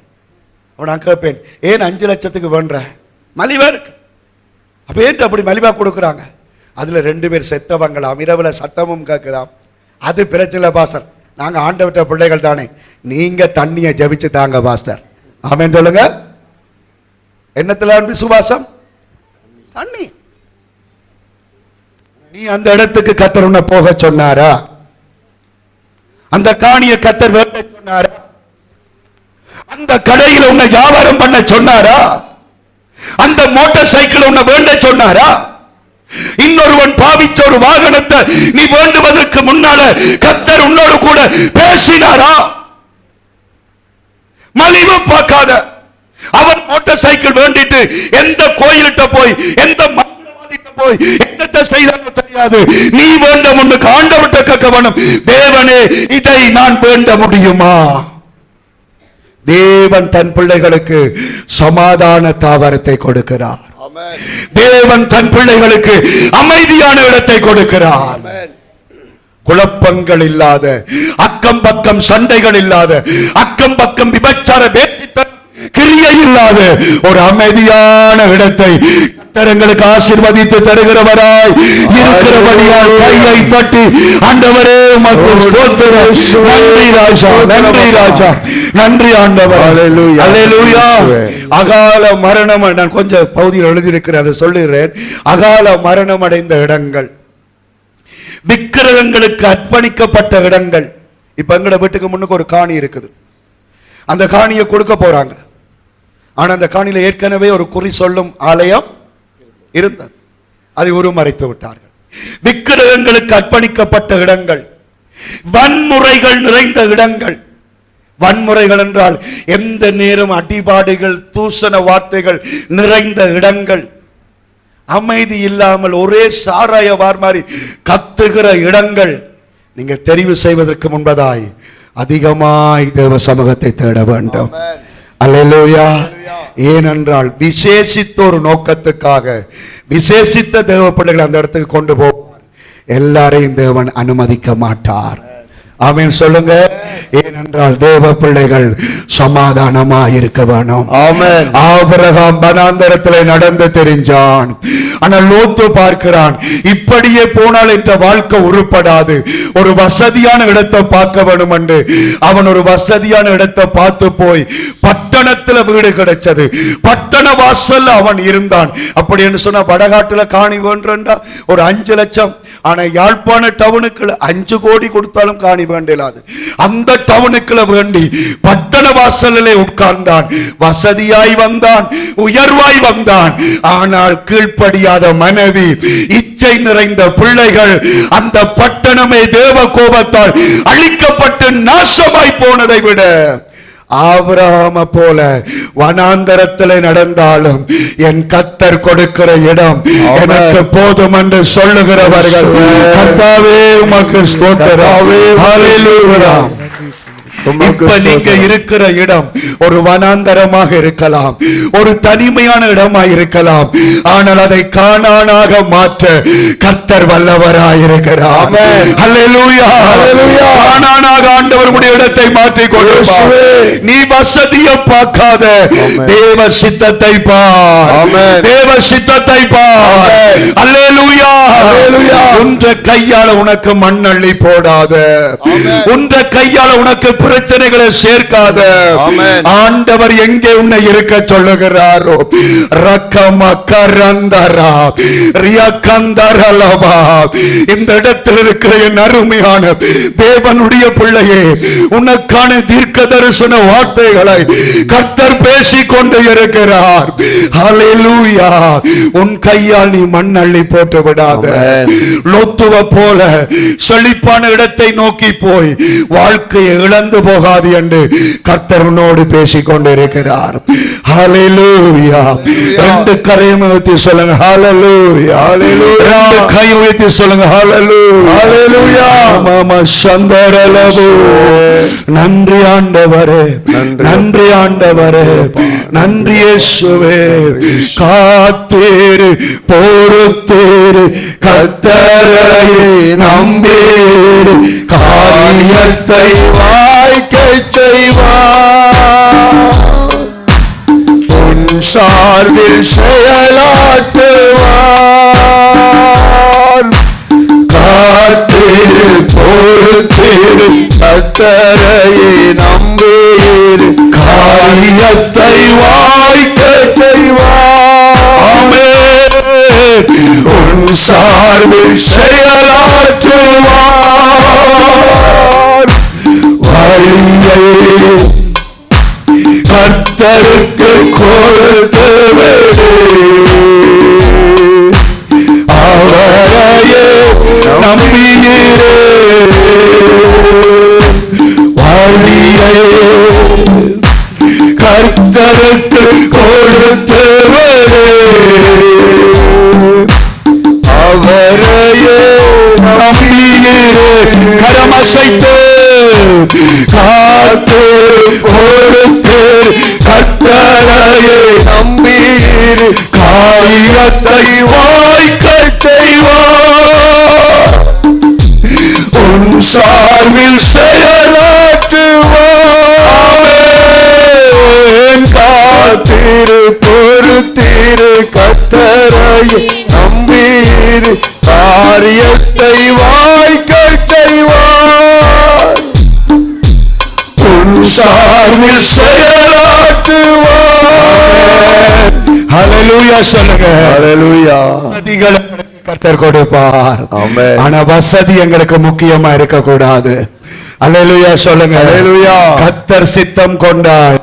நான் கேட்பேன், ஏன் 5 லட்சத்துக்கு வேண்ட, மலிவா இருக்கு. அப்ப ஏன் அப்படி மலிவா கொடுக்குறாங்க? அதுல 2 பேர் செத்தவங்களாம், இரவுல சத்தமும் கேட்குதாம். அது பிரச்சனை பாஸ்டர், நாங்க ஆண்டவற்ற பிள்ளைகள் தானே, நீங்க தண்ணியை ஜபிச்சு தாங்க பாஸ்டர். ஆமென் சொல்லுங்க. என்னத்துல விசுவாசம்? தண்ணி. நீ அந்த இடத்துக்கு கர்த்தர் உன்னை போக சொன்னாரா? அந்த காணியை கர்த்தர் வேண்ட சொன்னாரா? அந்த கடையில் உன்னை வியாபாரம் பண்ண சொன்னாரா? அந்த மோட்டார் சைக்கிள் உன்னை வேண்ட சொன்னாரா? இன்னொருவன் பாவிச்ச ஒரு வாகனத்தை நீ வேண்டுவதற்கு முன்னால கர்த்தர் உன்னோடு கூட பேசினாரா? மலிவு பார்க்காத அவன் மோட்டார் சைக்கிள் வேண்டிட்டு எந்த கோயிலிட்ட போய் எந்த மந்திரவாதிட்ட போய் என்னத்தை செய்தாலும் தெரியாது. நீ வேண்ட முன்னுக்கு ஆண்டவர்ட்ட கேட்க வேணும், தேவனே இதை நான் வேண்ட முடியுமா? தேவன் தன் பிள்ளைகளுக்கு சமாதான தாவரத்தை கொடுக்கிறார். தேவன் தன் பிள்ளைகளுக்கு அமைதியான இடத்தை கொடுக்கிறார். குழப்பங்கள் இல்லாத, அக்கம் பக்கம் சண்டைகள் இல்லாத, அக்கம் பக்கம் விபச்சார கிரியை இல்லாத ஒரு அமைதியான இடத்தை கர்த்தருக்கு ஆசீர்வதித்து தருகிறவராய் இருக்கிறபடியால் கையை தட்டி ஆண்டவரே உமக்கு ஸ்தோத்திரம். நன்றி ராஜா, நன்றி ராஜா, நன்றி ஆண்டவர். அல்லேலூயா. அகால மரணம், நான் கொஞ்சம் பகுதியில் எழுதியிருக்கிறேன், அதை சொல்லுகிறேன். அகால மரணம் அடைந்த இடங்கள், விக்கிரகங்களுக்கு அர்ப்பணிக்கப்பட்ட இடங்கள். இப்ப எங்கட வீட்டுக்கு முன்னுக்கு ஒரு காணி இருக்குது, அந்த காணியை கொடுக்க போறாங்க. ஆனா அந்த காணியில ஏற்கனவே ஒரு குறி சொல்லும் ஆலயம் இருந்தது, அதை உருமறைத்து விட்டார்கள். விக்கிரகங்களுக்கு அர்ப்பணிக்கப்பட்ட இடங்கள், வன்முறைகள் நிறைந்த இடங்கள். வன்முறைகள் என்றால் எந்த நேரம் அடிபாடுகள், தூஷண வார்த்தைகள் நிறைந்த இடங்கள், அமைதி இல்லாமல் ஒரே சாராய வார் மாதிரி கத்துகிற இடங்கள். நீங்க தெரிவு செய்வதற்கு முன்பதாய் அதிகமாய் தேவ சமூகத்தை தேட வேண்டும். அல்லேலூயா. ஏனென்றால் விசேஷித்த ஒரு நோக்கத்துக்காக விசேஷித்த தேவ பிள்ளைகளை அந்த இடத்துக்கு கொண்டு போவார். எல்லாரையும் தேவன் அனுமதிக்க மாட்டார். ஆமென் சொல்லுங்க. ஏனென்றால் தேவ பிள்ளைகள் சமாதானமா இருக்க வேணும். ஆமென். ஆபிரகாம் வனாந்தரத்திலே நடந்து தெரிஞ்சான். ஆனால் லோத்து பார்க்கிறான், இப்படியே போனால் இந்த வாழ்க்கை உருப்படாது, ஒரு வசதியான இடத்தை பார்க்க வேணும் என்று அவன் ஒரு வசதியான இடத்தை பார்த்து போய் பட்டணத்துல வீடு கிடைச்சது. பட்டண வாசல்ல அவன் இருந்தான். அப்படி என்று சொன்னா வடகாட்டுல காணி வேண்டா ஒரு 5 லட்சம். ஆனா யாழ்ப்பாண டவுனுக்குள்ள 5 கோடி கொடுத்தாலும் காணி வேண்டாது. அந்த டவுனுக்குள்ள வேண்டி பட்டண வாசலிலே உட்கார்ந்தான். வசதியாய் வந்தான், உயர்வாய் வந்தான். ஆனால் கீழ்ப்படியாத மனைவி, இச்சை நிறைந்த பிள்ளைகள், அந்த பட்டணமே தேவ கோபத்தால் அழிக்கப்பட்டு நாசமாய் போனதை விட ஆபிரகாம போல வனாந்தரத்திலே நடந்தாலும் என் கர்த்தர் கொடுக்கிற இடம் எனக்கு போதும் என்று சொல்லுகிறவர்கள், கர்த்தாவே உமக்கு ஸ்தோத்திரம். ஹல்லேலூயா. இப்ப நீங்க இருக்கிற இடம் ஒரு வனாந்தரமாக இருக்கலாம், ஒரு தனிமையான இடமாக இருக்கலாம். ஆனால் அதை கானானாக மாற்ற கர்த்தர் வல்லவராயிருக்கிறார். அல்லேலூயா. கானானாக ஆண்டவர் உடைய இடத்தை மாற்றிக் கொண்டு நீ வசதியை பார்க்காத, தேவ சித்தத்தை பார். தேவ சித்தத்தை பார். அல்லேலூயா. உன்ற கையால உனக்கு மண்ணள்ளி போடாத, உன்ற கையால உனக்கு பிரச்சனைகளை சேர்க்காத. ஆண்டவர் எங்கே உன்னை இருக்க சொல்லுகிறாரோ, இந்த இடத்தில் இருக்கிற என் அருமையான தேவனுடைய பிள்ளையே, உனக்கான தீர்க்க தரிசன வார்த்தைகளை கர்த்தர் பேசிக் கொண்டு இருக்கிறார். ஹல்லேலூயா. உன் கையால் நீ மண் அள்ளி போட்டு விடாத. லோத்துவ போல செழிப்பான இடத்தை நோக்கி போய் வாழ்க்கையை இழந்து போகாது என்று கர்த்தர் உன்னோடு பேசிக் கொண்டிருக்கிறார். ஹல்லேலூயா. 2 கரையும் உயர்த்தி சொல்லுங்க ஹல்லேலூயா. 2 கை உயர்த்தி சொல்லுங்க ஹல்லேலூயா. ஹல்லேலூயா. மாமா சந்தரலபு. நன்றி ஆண்டவரே, நன்றி ஆண்டவரே, நன்றி இயேசுவே. காத்தீரு பொறுத்தீரு கர்த்தரை நம்பீரு, காரியத்தை வாய்க்கை செய்வார், உன் சார்பில் செயலாற்றுவார். காத்தீரு பொறுத்தீரு கர்த்தரை நம்பீரு, காரியத்தை வாய்க்கை செய்வார், உன் சார்பில் செயலாற்றுவார். வழியை கர்த்தருக்கு கொடுத்தவரே, அவரையே நம்பியே வழியை கர்த்தருக்கு கொடுத்தவரே, அவரையே நம்பியே. கரமசைத்து காத்து பொறுத்து கர்த்தரையே நம்பீர், காரியத்தை வாய்க்க செய்வார், உன் திட்டத்தை வாய்க்கச் செய்வார், உன் சார்பில் செயலாற்றுவார். ஹalleluya சொல்லுங்க. ஹalleluya. வசதிகளை கர்த்தர் கொடுப்பார். ஆமென். ஆனா வசதி எங்களுக்கு முக்கியமா இருக்க கூடாது. ஹalleluya சொல்லுங்க. ஹalleluya. கர்த்தர் சித்தம் கொண்டார்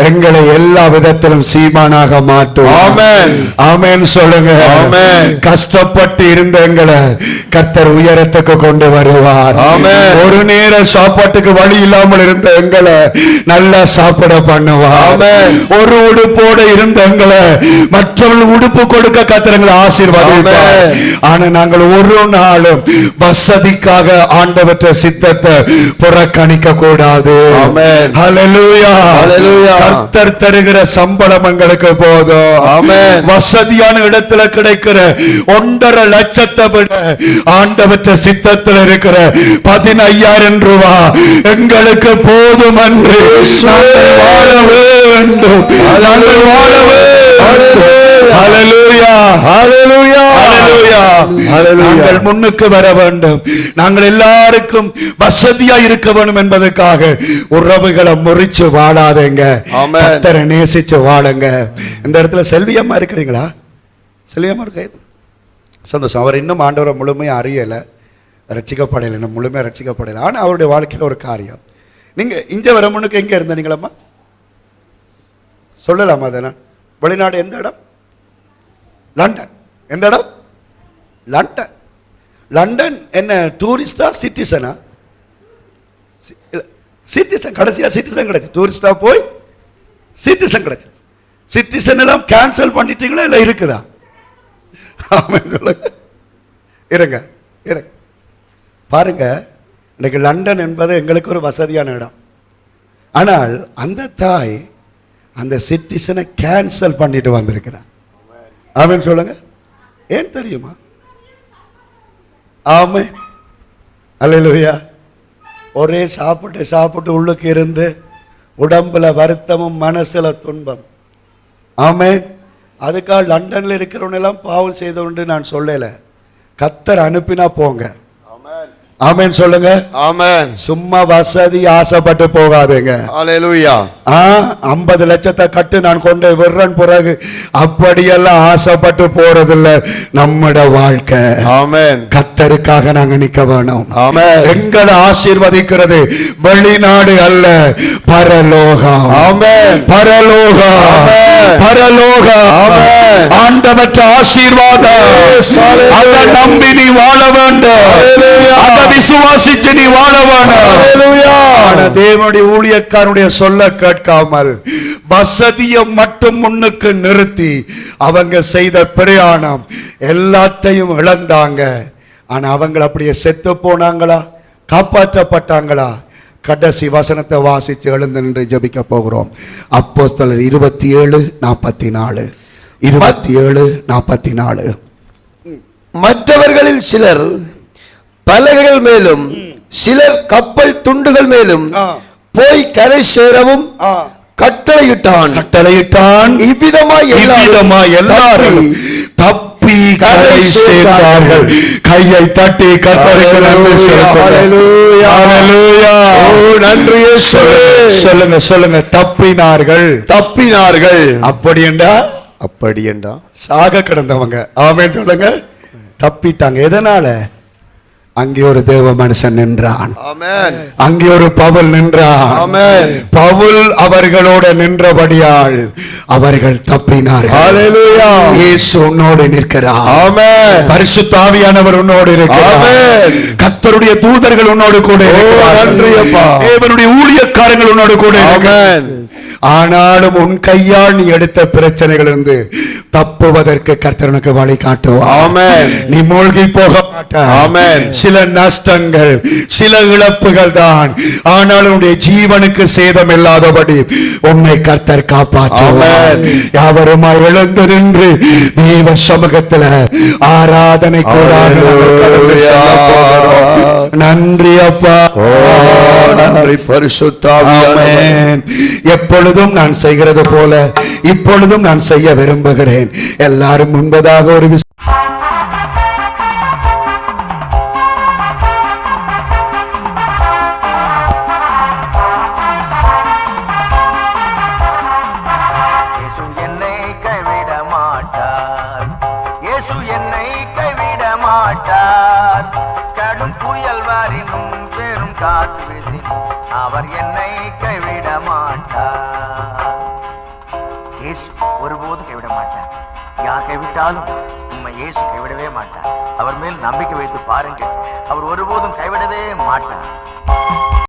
எங்களை எல்லா விதத்திலும் சீமானாக மாட்டுவார். ஆமென். ஆமென் சொல்லுங்க. ஆமென். கஷ்டப்பட்டு இருந்த எங்களை கர்த்தர் உயரத்துக்கு கொண்டு வருவார். ஆமென். ஒரு நேர சாப்பாட்டுக்கு வழி இல்லாமல் இருந்த எங்களை நல்லா சாப்பிட பண்ணுவார். ஆமென். ஒரு உடுப்போட இருந்த எங்களை மற்றவர்கள் உடுப்பு கொடுக்க கர்த்தர் எங்களை ஆசீர்வதிப்பார். ஆமென். ஆனா நாங்கள் ஒரு நாளும் வசதிக்காக ஆண்டவற்ற சித்தத்தை புறக்கணிக்க கூடாது. ஆமென். ஹalleluya. ஹalleluya. கர்த்தர் தருகிற சம்பளம் எங்களுக்கு போதும். ஆமென். வசதியான இடத்துல கிடைக்கிற 1.5 லட்சத்தை விட ஆண்டவற்ற சித்தத்தில் இருக்கிற 15,000 ரூபாய் எங்களுக்கு போதும் என்று நாங்கள் வாழ வேண்டும். நாங்கள் வாழ வேண்டும். ஹalleluya. ஹalleluya. ஹalleluya. ஹalleluya. நாங்கள் முன்னுக்கு வர வேண்டும். நாங்கள் எல்லாருக்கும் வசதியா இருக்க வேண்டும் என்பதற்காக உறவுகளை முறிச்சு வாழாதேங்க. ஆமென். கர்த்தரை நேசிச்சு வாழுங்க. இந்த இடத்துல செல்வியம்மா இருக்கிறீங்களா? செல்வியம்மா இருக்க சந்தோஷம். அவர் இன்னும் ஆண்டவரை முழுமையா அறியல, ரட்சிக்கப்படலை, இன்னும் முழுமையா ரட்சிக்கப்படலை. ஆனா அவருடைய வாழ்க்கையில் ஒரு காரியம். நீங்க இங்க வர முன்னுக்கு எங்க இருந்தீங்களம்மா? சொல்லலாமா? அதை நான் வெளிநாடு எந்த இடம்? லண்டன். எந்த இடம்? லண்டன். லண்டன் என்ன டூரிஸ்டா சிட்டிசனா? சிட்டிசன். கடைசியா சிட்டிசன் கிடைச்சு. டூரிஸ்டா போய் சிட்டிசன் கிடைச்சு. சிட்டிசன் எல்லாம் கேன்சல் பண்ணிட்டீங்களா இல்ல இருக்குதா? இருங்க இருங்க பாருங்க. இன்னைக்கு லண்டன் என்பது எங்களுக்கு ஒரு வசதியான இடம். ஆனால் அந்த தாய் அந்த சிட்டிசனை கேன்சல் பண்ணிட்டு வந்திருக்கிறார். ஆமென் சொல்லுங்க. ஏன் தெரியுமா? ஆமென். அல்லேலூயா. ஒரே சாப்பிட்டு சாப்பிட்டு உள்ளுக்கு இருந்து உடம்புல வருத்தமும் மனசுல துன்பம். ஆமென். அதுக்காக லண்டன்ல இருக்கிறவங்க எல்லாம் பாவம் செய்தவன்னு நான் சொல்லல. கர்த்தர் அனுப்பினா போங்க. ஆமென் சொல்லுங்க. ஆமென். சும்மா வசதி ஆசைப்பட்டு போகாதீங்க. ஹalleluya. 50 லட்சத்தை கட்டு நான் கொண்டு விடுறேன் பிறகு அப்படியெல்லாம் ஆசைப்பட்டு போறதில்ல நம்மட வாழ்க்கை. ஆமென். கர்த்தருக்காக நாங்க நிக்க வேணும். ஆமென். எங்களை ஆசீர்வதிக்கிறது வெளிநாடு அல்ல, பரலோகம். ஆமென். பரலோகம். ஆமென். பரலோகம். ஆமென். ஆண்டவற்ற ஆசீர்வாதம். அதை நம்பி நீ வாழ வேண்டும். அதை விசுவாசிச்சு நீ வாழ வேண்டும். தேவனுடைய ஊழியக்காரனுடைய சொல்ல கேட்காமல் வசதியை மட்டும் முன்னுக்கு நிறுத்தி அவங்க செய்த பிரயாணம் எல்லாத்தையும் இழந்தாங்க. ஆனா அவங்க அப்படியே செத்து போனாங்களா? காப்பாற்றப்பட்டாங்களா? கடைசி வசனத்தை வாசித்து எழுந்து நின்று ஜெபிக்க போகிறோம். அப்போஸ்தலர் 27:44. 27:44. மற்றவர்களில் சிலர் பலகைகள் மேலும் சிலர் கப்பல் துண்டுகள் மேலும் போய் கரை சேரவும் கட்டளையிட்டான். இவ்விதமாய் எல்லாரும் தப்பி கரை சேர்ந்தார்கள். கையை தட்டி கர்த்தருக்கு நன்றி செலுத்துங்கள். ஹalleluya. நன்றி இயேசுவே. சொல்லுங்க சொல்லுங்க. தப்பினார்கள். அப்படி என்றா சாக கிடந்தவங்க. ஆமென் சொல்லுங்க. தப்பிட்டாங்க. எதனால? அங்கே ஒரு தேவ மனுஷன் நின்றான். ஆமென். அங்கே ஒரு பவுல் நின்றான். ஆமென். பவுல் அவர்களோட நின்றபடியால் அவர்கள் தப்பினார்கள். ஹalleluya. இயேசு உன்னோடு நிற்கிறார். ஆமென். பரிசுத்த ஆவியானவர் உன்னோடு இருக்கிறார். ஆமென். கர்த்தருடைய தூதர்கள் உன்னோடு கூட இருக்கிறார்கள். நன்றி அப்பா. தேவனுடைய ஊழியக்காரர்கள் உன்னோடு கூட இருக்கிறார்கள். ஆனாலும் உன் கையால் நீ எடுத்த பிரச்சனைகள் இருந்து தப்புவதற்கு கர்த்தர் உனக்கு வழி காட்டுவார். ஆமென். நீ மூழ்கி போக மாட்டாய். ஆமென். சில நஷ்டங்கள், சில இழப்புகள் தான், ஆனால் உன்னுடைய ஜீவனுக்கு சேதம் இல்லாதபடி உன்னை கர்த்தர் காப்பாற்றுவார். யாவருமாய் எழுந்து நின்று தேவ சமூகத்தில் ஆராதனை நன்றி அப்பா. நன்றி பரிசுத்த ஆவியானவரே. எப்பொழுதும் நான் செய்கிறது போல இப்பொழுதும் நான் செய்ய விரும்புகிறேன். எல்லாரும் முன்பதாக ஒரு இயேசு என்னை கைவிட மாட்டார். கடும் புயல் வாரினும் பெரும் காற்று வீசினும் அவர் என்னை கைவிட மாட்டார். இயேசு ஒருபோதும் கைவிட மாட்டார். யார் கைவிட்டாலும் உண்மை இயேசு கைவிடவே மாட்டார். அவர் மேல் நம்பிக்கை வைத்து பாருங்கள், அவர் ஒருபோதும் கைவிடவே மாட்டார்.